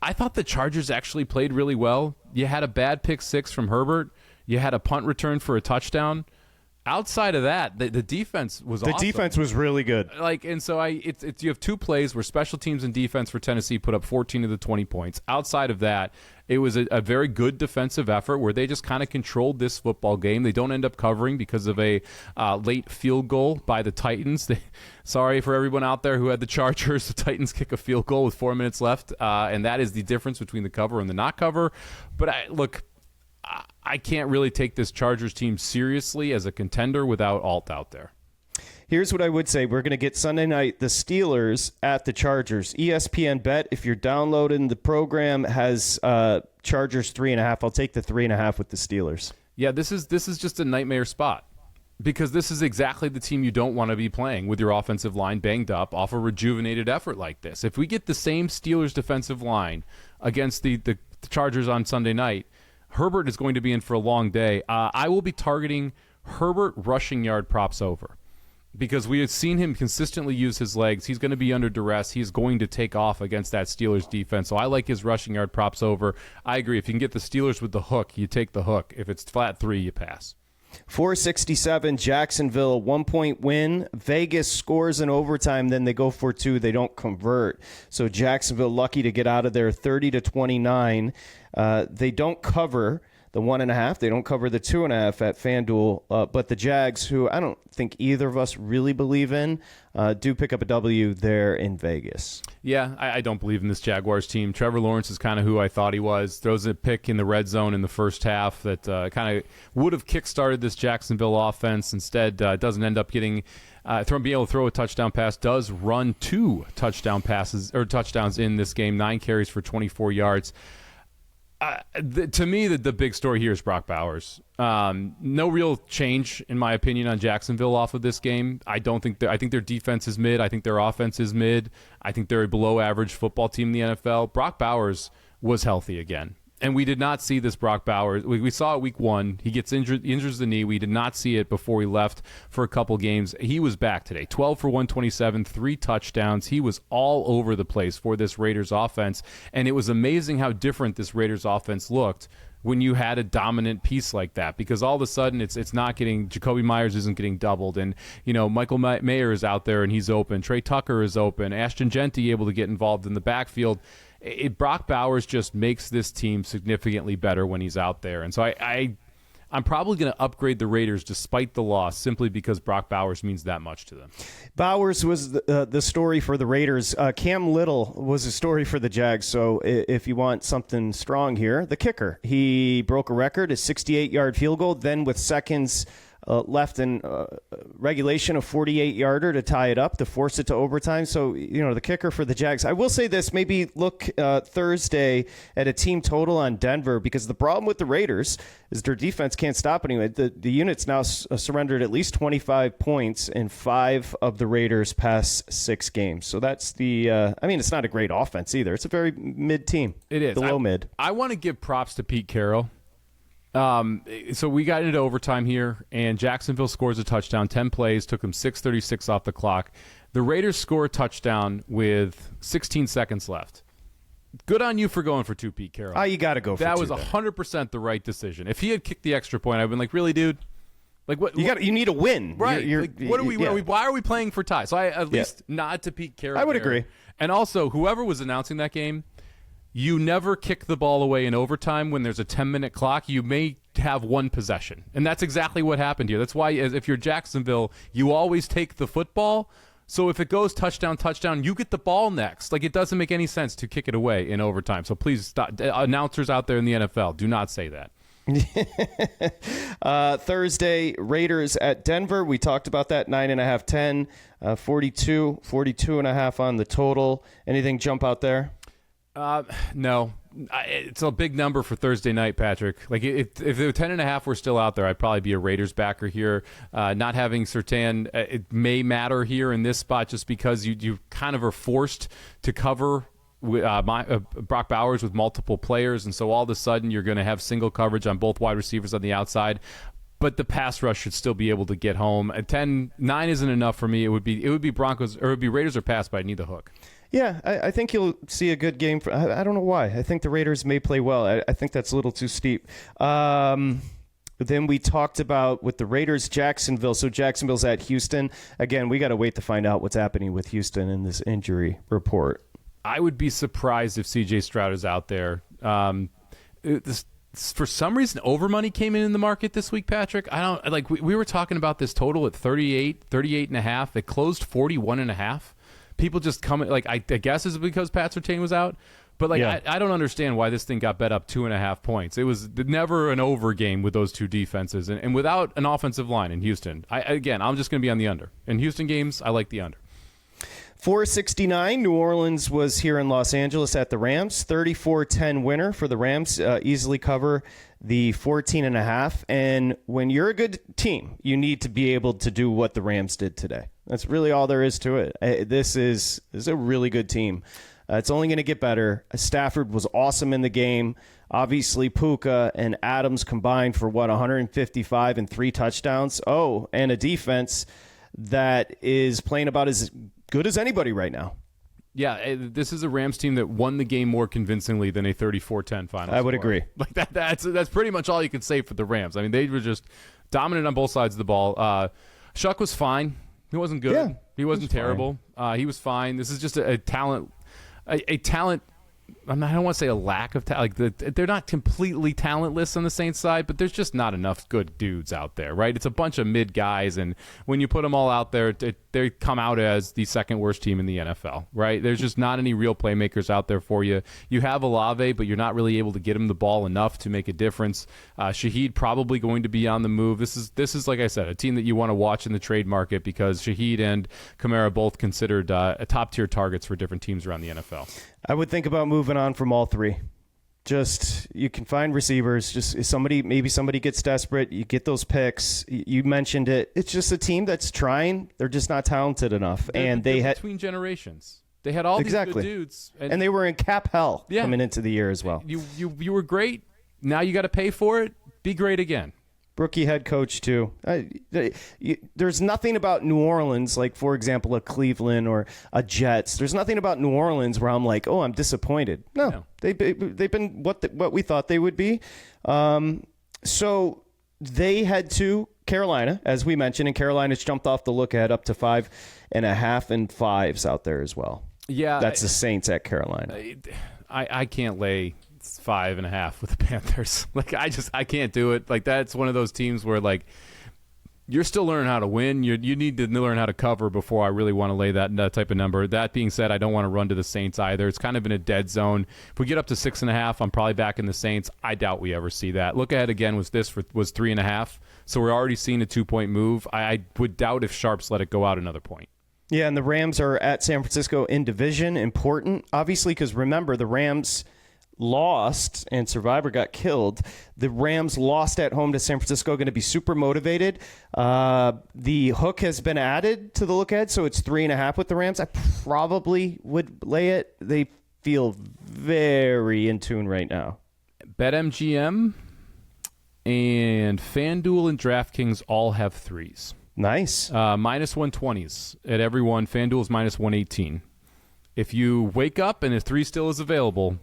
I thought the Chargers actually played really well. You had a bad pick 6 from Herbert. You had a punt return for a touchdown. Outside of that, the defense was awesome. The defense was really good. And so you have 2 plays where special teams and defense for Tennessee put up 14 of the 20 points. Outside of that, it was a very good defensive effort where they just kind of controlled this football game. They don't end up covering because of a late field goal by the Titans. Sorry for everyone out there who had the Chargers. The Titans kick a field goal with 4 minutes left, and that is the difference between the cover and the not cover. But I can't really take this Chargers team seriously as a contender without Alt out there. Here's what I would say. We're going to get Sunday night, the Steelers at the Chargers. ESPN Bet, if you're downloading the program, has Chargers 3.5. I'll take the 3.5 with the Steelers. Yeah, this is just a nightmare spot because this is exactly the team you don't want to be playing with your offensive line banged up off a rejuvenated effort like this. If we get the same Steelers defensive line against the Chargers on Sunday night, Herbert is going to be in for a long day. I will be targeting Herbert rushing yard props over because we have seen him consistently use his legs. He's going to be under duress. He's going to take off against that Steelers defense. So I like his rushing yard props over. I agree. If you can get the Steelers with the hook, you take the hook. If it's flat 3, you pass. 467 Jacksonville, 1-point win. Vegas scores in overtime, then they go for 2. They don't convert. So Jacksonville lucky to get out of there 30-29. They don't cover the 1.5. They don't cover the 2.5 at FanDuel. But the Jags, who I don't think either of us really believe in, do pick up a W there in Vegas. Yeah, I don't believe in this Jaguars team. Trevor Lawrence is kind of who I thought he was. Throws a pick in the red zone in the first half that kind of would have kickstarted this Jacksonville offense. Instead, doesn't end up getting being able to throw a touchdown pass. Does run 2 touchdowns in this game. 9 carries for 24 yards. To me, the big story here is Brock Bowers. No real change, in my opinion, on Jacksonville off of this game. I think their defense is mid. I think their offense is mid. I think they're a below-average football team in the NFL. Brock Bowers was healthy again. And we did not see this Brock Bowers. We saw it week 1. He gets injures the knee. We did not see it before he left for a couple games. He was back today. 12 for 127, 3 touchdowns. He was all over the place for this Raiders offense. And it was amazing how different this Raiders offense looked when you had a dominant piece like that, because all of a sudden it's not getting, Jacoby Myers isn't getting doubled, and Michael Mayer is out there and he's open, Trey Tucker is open, Ashton Genty able to get involved in the backfield. Brock Bowers just makes this team significantly better when he's out there. And so I'm probably going to upgrade the Raiders despite the loss simply because Brock Bowers means that much to them. Bowers was the story for the Raiders. Cam Little was a story for the Jags. So if you want something strong here, the kicker. He broke a record, a 68-yard field goal, then with seconds left in regulation, a 48-yarder to tie it up, to force it to overtime. So, the kicker for the Jags. I will say this, maybe look Thursday at a team total on Denver, because the problem with the Raiders is their defense can't stop anyone. The unit's now surrendered at least 25 points in 5 of the Raiders' past 6 games. So that's it's not a great offense either. It's a very mid team. It is. Below mid. I want to give props to Pete Carroll. So we got into overtime here, and Jacksonville scores a touchdown. 10 plays, took them 6:36 off the clock. The Raiders score a touchdown with 16 seconds left. Good on you for going for 2, Pete Carroll. You got to go for 2. That was 100% the right decision. If he had kicked the extra point, I'd been like, really, dude? Like what? You need a win, right? What are we? Why are we playing for ties? So I at least nod to Pete Carroll. I would agree. And also, whoever was announcing that game, you never kick the ball away in overtime when there's a 10-minute clock. You may have one possession. And that's exactly what happened here. That's why, if you're Jacksonville, you always take the football. So if it goes touchdown, you get the ball next. Like, it doesn't make any sense to kick it away in overtime. So please stop. Announcers out there in the NFL, do not say that. Thursday, Raiders at Denver. We talked about that, 9.5, 10, 42 and a half on the total. Anything jump out there? No, it's a big number for Thursday night, Patrick. Like if the 10.5 were still out there, I'd probably be a Raiders backer here. Not having Surtain, it may matter here in this spot just because you kind of are forced to cover Brock Bowers with multiple players, and so all of a sudden you're going to have single coverage on both wide receivers on the outside. But the pass rush should still be able to get home. At 10-9 isn't enough for me. It would be Broncos, or it would be Raiders or pass, but I need the hook. Yeah, I think you'll see a good game. I don't know why. I think the Raiders may play well. I think that's a little too steep. Then we talked about with the Raiders, Jacksonville. So Jacksonville's at Houston. Again, we got to wait to find out what's happening with Houston in this injury report. I would be surprised if C.J. Stroud is out there. For some reason, over money came in the market this week, Patrick. I don't like. We were talking about this total at 38.5. It closed 41.5. People just come like I guess is because Pat Surtain was out, but I don't understand why this thing got bet up 2.5 points. It was never an over game with those two defenses and without an offensive line in Houston. I'm just going to be on the under. In Houston games, I like the under. 469, New Orleans was here in Los Angeles at the Rams. 34-10 winner for the Rams. Easily cover the 14.5. And when you're a good team, you need to be able to do what the Rams did today. That's really all there is to it. This is a really good team. It's only going to get better. Stafford was awesome in the game. Obviously, Puka and Adams combined for 155 and 3 touchdowns. Oh, and a defense that is playing about as good as anybody right now. Yeah, this is a Rams team that won the game more convincingly than a 34-10 final I would score. agree. Like that's pretty much all you can say for the Rams. I mean, they were just dominant on both sides of the ball. Shuck was fine. He wasn't good. Yeah, he wasn't terrible. He was fine. This is just a talent. A talent. I don't want to say a lack of talent. They're not completely talentless on the Saints side, but there's just not enough good dudes out there, right? It's a bunch of mid guys, and when you put them all out there, they come out as the second worst team in the NFL, right? There's just not any real playmakers out there for you. You have Olave, but you're not really able to get him the ball enough to make a difference. Shaheed probably going to be on the move. This is like I said, a team that you want to watch in the trade market because Shaheed and Kamara both considered top tier targets for different teams around the NFL. I would think about moving on from all three. Just you can find receivers. Just maybe somebody gets desperate. You get those picks. You mentioned it. It's just a team that's trying. They're just not talented enough. They're between generations. They had all these good dudes, and they were in cap hell coming into the year as well. You were great. Now you got to pay for it. Be great again. Rookie head coach, too. There's nothing about New Orleans, like, for example, a Cleveland or a Jets. There's nothing about New Orleans where I'm like, oh, I'm disappointed. No. They've been what we thought they would be. So they head to Carolina, as we mentioned, and Carolina's jumped off the look ahead up to 5.5 and 5s out there as well. Yeah. That's the Saints at Carolina. I can't lay 5.5 with the Panthers. I can't do it. That's one of those teams where you're still learning how to win. You need to learn how to cover before I really want to lay that type of number. That being said, I don't want to run to the Saints either. It's kind of in a dead zone. If we get up to 6.5, I'm probably back in the Saints. I doubt we ever see that. Look ahead again was 3.5. So we're already seeing a 2-point move. I would doubt if Sharps let it go out another point. Yeah, and the Rams are at San Francisco in division. Important, obviously, because remember, the Rams lost and Survivor got killed. The Rams lost at home to San Francisco, going to be super motivated. The hook has been added to the look ahead, so it's 3.5 with the Rams. I probably would lay it. They feel very in tune right now. BetMGM and FanDuel and DraftKings all have 3s. Nice. Minus 120s at every one. FanDuel's minus 118. If you wake up and a 3 still is available,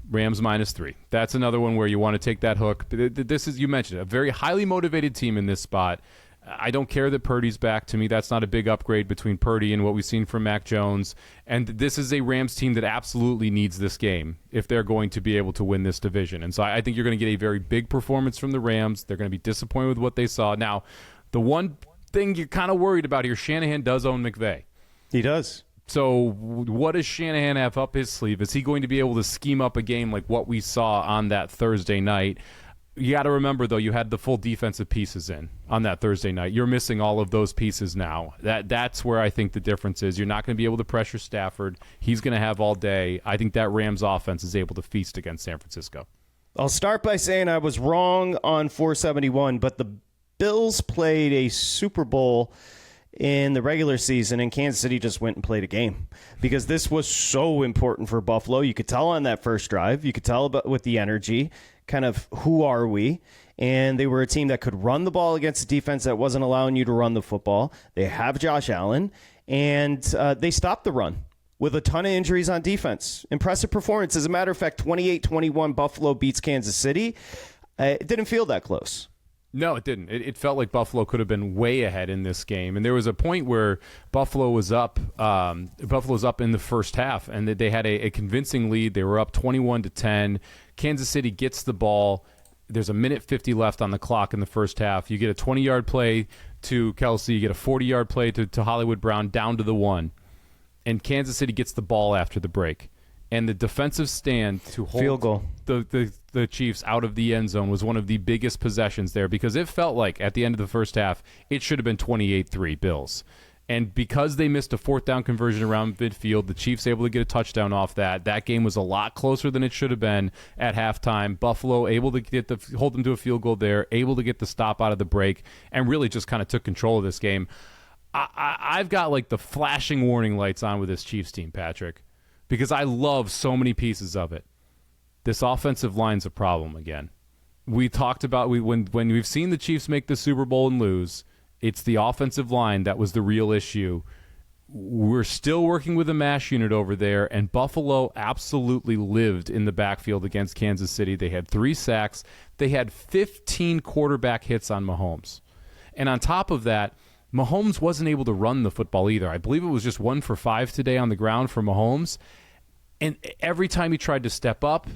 Rams minus 3. That's another one where you want to take that hook. This is, you mentioned it, a very highly motivated team in this spot. I don't care that Purdy's back. To me, that's not a big upgrade between Purdy and what we've seen from Mac Jones. And this is a Rams team that absolutely needs this game if they're going to be able to win this division. And so I think you're going to get a very big performance from the Rams. They're going to be disappointed with what they saw. Now, the one thing you're kind of worried about here, Shanahan does own McVay. He does. So what does Shanahan have up his sleeve? Is he going to be able to scheme up a game like what we saw on that Thursday night? You got to remember, though, you had the full defensive pieces in on that Thursday night. You're missing all of those pieces now. That's where I think the difference is. You're not going to be able to pressure Stafford. He's going to have all day. I think that Rams offense is able to feast against San Francisco. I'll start by saying I was wrong on 471, but the Bills played a Super Bowl in the regular season, and Kansas City just went and played a game because this was so important for Buffalo. You could tell on that first drive. You could tell about with the energy, kind of who are we? And they were a team that could run the ball against a defense that wasn't allowing you to run the football. They have Josh Allen, and they stopped the run with a ton of injuries on defense. Impressive performance. As a matter of fact, 28-21, Buffalo beats Kansas City. It didn't feel that close. No, it didn't. It felt like Buffalo could have been way ahead in this game. And there was a point where Buffalo was up. Buffalo's up in the first half, and they had a convincing lead. They were up 21-10. Kansas City gets the ball. There's a minute 50 left on the clock in the first half. You get a 20-yard play to Kelsey. You get a 40-yard play to Hollywood Brown down to the 1. And Kansas City gets the ball after the break. And the defensive stand to hold field goal. The Chiefs out of the end zone was one of the biggest possessions there because it felt like at the end of the first half, it should have been 28-3 Bills. And because they missed a fourth down conversion around midfield, the Chiefs able to get a touchdown off that. That game was a lot closer than it should have been at halftime. Buffalo able to hold them to a field goal there, able to get the stop out of the break, and really just kind of took control of this game. I've got like the flashing warning lights on with this Chiefs team, Patrick, because I love so many pieces of it. This offensive line's a problem again. We talked about when we've seen the Chiefs make the Super Bowl and lose, it's the offensive line that was the real issue. We're still working with a MASH unit over there, and Buffalo absolutely lived in the backfield against Kansas City. They had 3 sacks. They had 15 quarterback hits on Mahomes. And on top of that, Mahomes wasn't able to run the football either. I believe it was just 1 for 5 today on the ground for Mahomes. And every time he tried to step up,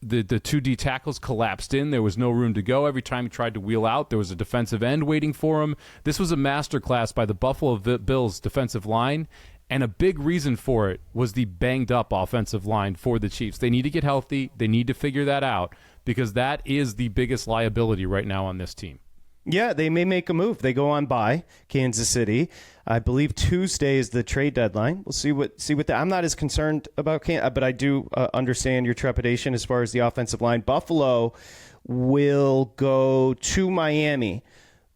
the 2 D tackles collapsed in. There was no room to go. Every time he tried to wheel out, there was a defensive end waiting for him. This was a masterclass by the Buffalo Bills defensive line, and a big reason for it was the banged-up offensive line for the Chiefs. They need to get healthy. They need to figure that out because that is the biggest liability right now on this team. Yeah, they may make a move. They go on by Kansas City. I believe Tuesday is the trade deadline. We'll see what I'm not as concerned about, but I do understand your trepidation as far as the offensive line. Buffalo will go to Miami.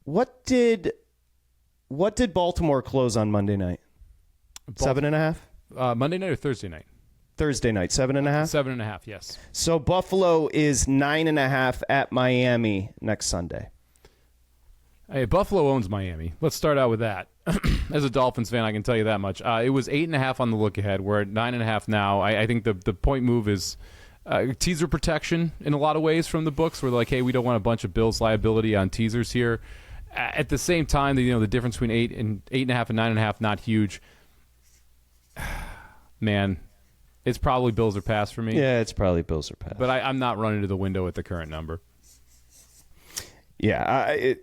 What did Baltimore close on Monday night? 7.5? Monday night or Thursday night? Thursday night, 7.5? 7.5, yes. So Buffalo is 9.5 at Miami next Sunday. Hey, Buffalo owns Miami. Let's start out with that. As a Dolphins fan, I can tell you that much. It was 8.5 on the look ahead. We're at 9.5 now. I think the point move is teaser protection in a lot of ways from the books. We're like, hey, we don't want a bunch of Bills liability on teasers here. At the same time, the difference between 8.5 and 9.5 not huge. Man, It's probably Bills or pass for me. Yeah, it's probably Bills or pass. But I'm not running to the window at the current number. Yeah,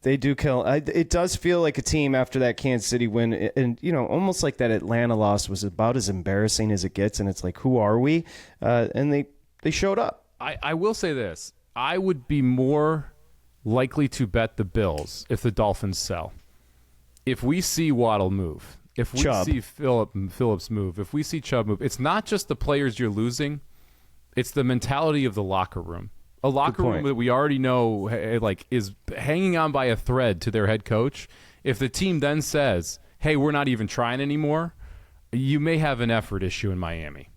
they do kill. It does feel like a team after that Kansas City win, and almost like that Atlanta loss was about as embarrassing as it gets. And it's like, who are we? And they showed up. I will say this: I would be more likely to bet the Bills if the Dolphins sell. If we see Waddle move, if we see Phillips move, if we see Chubb move, it's not just the players you're losing; it's the mentality of the locker room. A locker room that we already know is hanging on by a thread to their head coach. If the team then says, hey, we're not even trying anymore, you may have an effort issue in Miami.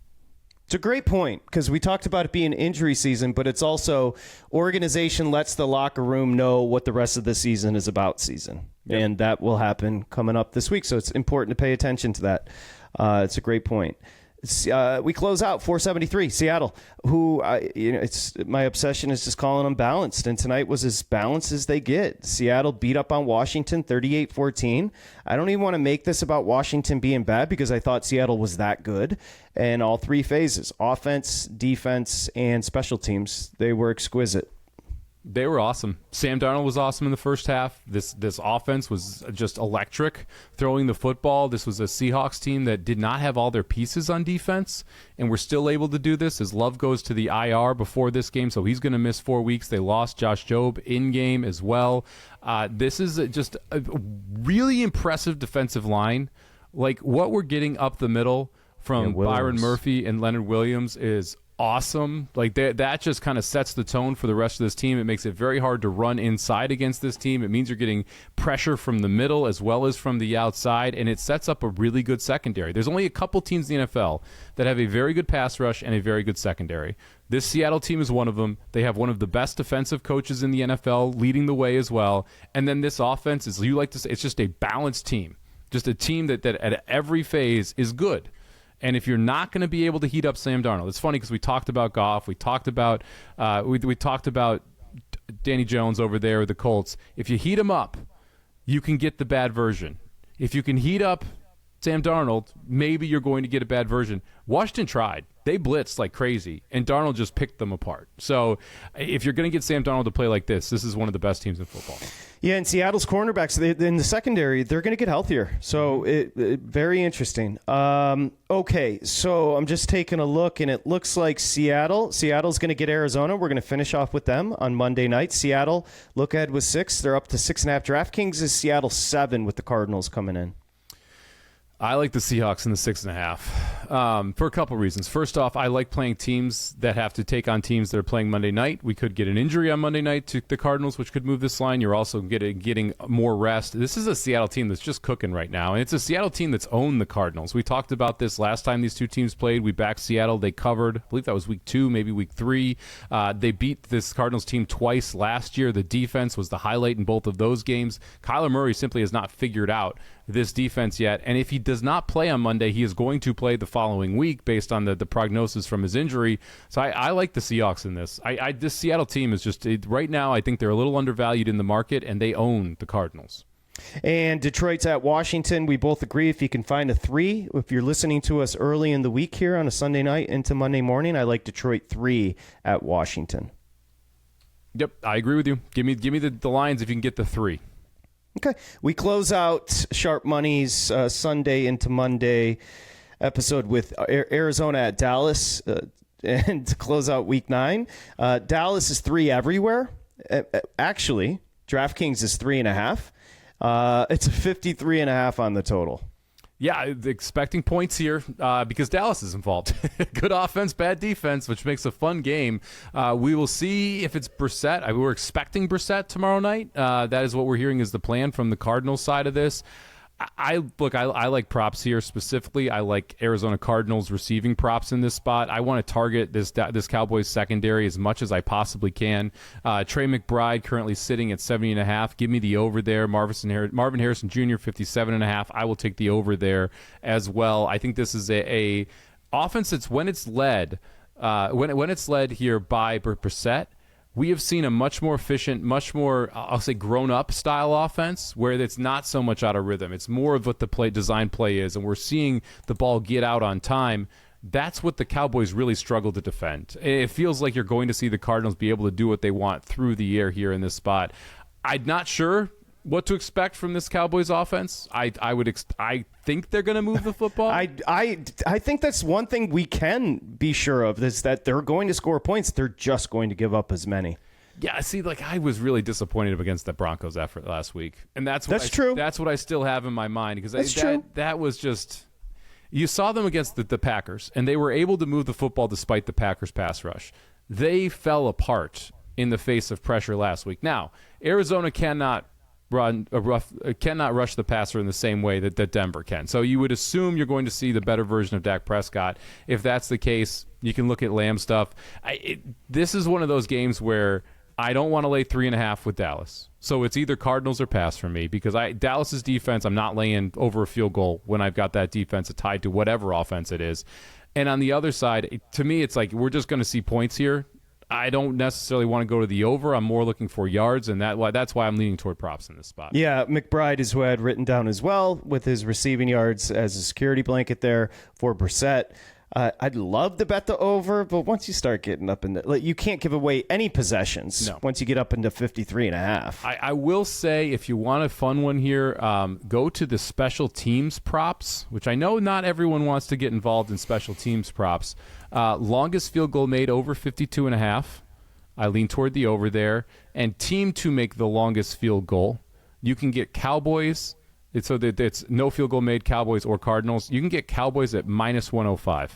It's a great point because we talked about it being injury season, but it's also organization lets the locker room know what the rest of the season is about season. Yep. And that will happen coming up this week. So it's important to pay attention to that. It's a great point. We close out 473 Seattle, who it's my obsession is just calling them balanced, and tonight was as balanced as they get. Seattle beat up on Washington 38-14. I don't even want to make this about Washington being bad because I thought Seattle was that good. And all three phases, offense, defense, and special teams, they were exquisite. They were awesome. Sam Darnold was awesome in the first half. This offense was just electric, throwing the football. This was a Seahawks team that did not have all their pieces on defense, and we're still able to do this as Love goes to the IR before this game, so he's going to miss 4 weeks. They lost Josh Jobe in-game as well. This is just a really impressive defensive line. Like, what we're getting up the middle from Byron Murphy and Leonard Williams is awesome. Like that just kind of sets the tone for the rest of this team. It makes it very hard to run inside against this team. It means you're getting pressure from the middle as well as from the outside, and it sets up a really good secondary. There's only a couple teams in the NFL that have a very good pass rush and a very good secondary. This Seattle team is one of them. They have one of the best defensive coaches in the NFL leading the way as well. And then this offense is, you like to say, it's just a balanced team. Just a team that at every phase is good. And if you're not going to be able to heat up Sam Darnold, it's funny because we talked about Goff, we talked about Danny Jones over there with the Colts. If you heat him up, you can get the bad version. If you can heat up Sam Darnold, maybe you're going to get a bad version. Washington tried. They blitzed like crazy, and Darnold just picked them apart. So if you're going to get Sam Darnold to play like this is one of the best teams in football. Yeah, and Seattle's cornerbacks, in the secondary, they're going to get healthier. So very interesting. Okay, so I'm just taking a look, and it looks like Seattle's going to get Arizona. We're going to finish off with them on Monday night. Seattle, look ahead with 6. They're up to 6.5. DraftKings is Seattle 7 with the Cardinals coming in. I like the Seahawks in the 6.5 for a couple reasons. First off, I like playing teams that have to take on teams that are playing Monday night. We could get an injury on Monday night to the Cardinals, which could move this line. You're also getting more rest. This is a Seattle team that's just cooking right now, and it's a Seattle team that's owned the Cardinals. We talked about this last time these two teams played. We backed Seattle. They covered. I believe that was week 2, maybe week 3. They beat this Cardinals team twice last year. The defense was the highlight in both of those games. Kyler Murray simply has not figured out this defense yet, and if he does not play on Monday, he is going to play the following week based on the prognosis from his injury. So I like the Seahawks in this. This Seattle team is just right now, I think they're a little undervalued in the market, and they own the Cardinals. And Detroit's at Washington. We both agree if you can find a 3. If you're listening to us early in the week here on a Sunday night into Monday morning, I like Detroit 3 at Washington. Yep, I agree with you. Give me the lines if you can get the 3. Okay. We close out Sharp Money's Sunday into Monday episode with Arizona at Dallas and to close out week 9. Dallas is 3 everywhere. Actually, DraftKings is 3.5. It's a 53.5 on the total. Yeah, expecting points here because Dallas is involved. Good offense, bad defense, which makes a fun game. We will see if it's Brissett. We're expecting Brissett tomorrow night. That is what we're hearing is the plan from the Cardinals side of this. I like props here specifically. I like Arizona Cardinals receiving props in this spot. I want to target this Cowboys secondary as much as I possibly can. Trey McBride currently sitting at 70.5. Give me the over there. Marvin Harrison Jr. 57.5. I will take the over there as well. I think this is a offense that's when it's led here by Brissett. We have seen a much more efficient, much more, I'll say, grown-up style offense where it's not so much out of rhythm. It's more of what the design play is, and we're seeing the ball get out on time. That's what the Cowboys really struggle to defend. It feels like you're going to see the Cardinals be able to do what they want through the air here in this spot. I'm not sure what to expect from this Cowboys offense. I think they're going to move the football. I think that's one thing we can be sure of, is that they're going to score points. They're just going to give up as many. Yeah, see, I was really disappointed against the Broncos effort last week, and that's true. That's what I still have in my mind, because that was just. You saw them against the Packers, and they were able to move the football despite the Packers' pass rush. They fell apart in the face of pressure last week. Now, Arizona cannot rush the passer in the same way that Denver can. So you would assume you're going to see the better version of Dak Prescott. If that's the case, you can look at Lamb stuff. This is one of those games where I don't want to lay 3.5 with Dallas. So it's either Cardinals or pass for me, because Dallas's defense, I'm not laying over a field goal when I've got that defense tied to whatever offense it is. And on the other side, to me, it's like we're just going to see points here. I don't necessarily want to go to the over. I'm more looking for yards, and that's why I'm leaning toward props in this spot. Yeah, McBride is who I had written down as well, with his receiving yards as a security blanket there for Brissett. I'd love to bet the over, but once you start getting up in you can't give away any possessions once you get up into 53.5. I will say, if you want a fun one here, go to the special teams props, which I know not everyone wants to get involved in special teams props. Longest field goal made over 52.5. I lean toward the over there. And team to make the longest field goal. You can get Cowboys. So that it's no field goal made, Cowboys or Cardinals. You can get Cowboys at -105.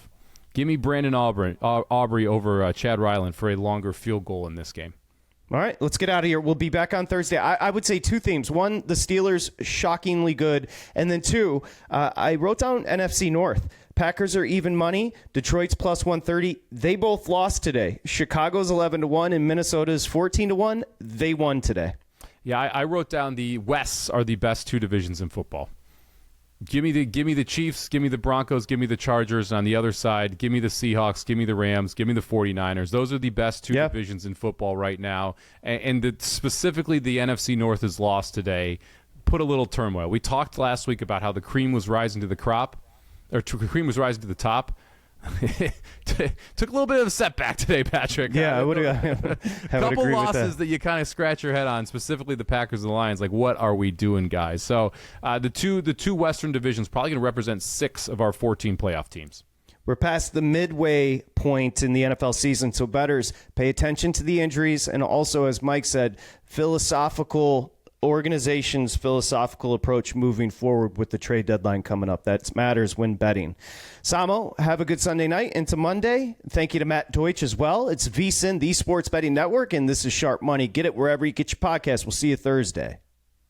Give me Brandon Aubrey over Chad Ryland for a longer field goal in this game. All right, let's get out of here. We'll be back on Thursday. I would say two themes. One, the Steelers, shockingly good. And then two, I wrote down NFC North. Packers are even money. Detroit's +130. They both lost today. Chicago's 11-1 and Minnesota's 14-1. They won today. Yeah, I wrote down the Wests are the best two divisions in football. Give me the Chiefs, give me the Broncos, give me the Chargers. On the other side, give me the Seahawks, give me the Rams, give me the 49ers. Those are the best two divisions in football right now. And specifically the NFC North is lost today. Put a little turmoil. We talked last week about how the cream was rising to the crop, or cream was rising to the top. Took a little bit of a setback today, Patrick. Yeah, I would have a couple losses that you kind of scratch your head on, specifically the Packers and the Lions. Like, what are we doing, guys? So the two Western divisions probably going to represent 6 of our 14 playoff teams. We're past the midway point in the NFL season, so bettors, pay attention to the injuries, and also, as Mike said, organization's philosophical approach moving forward with the trade deadline coming up. That matters when betting. Samo, have a good Sunday night into Monday. Thank you to Matt Deutsch as well. It's VSiN, the Sports Betting Network, and this is Sharp Money. Get it wherever you get your podcast. We'll see you Thursday.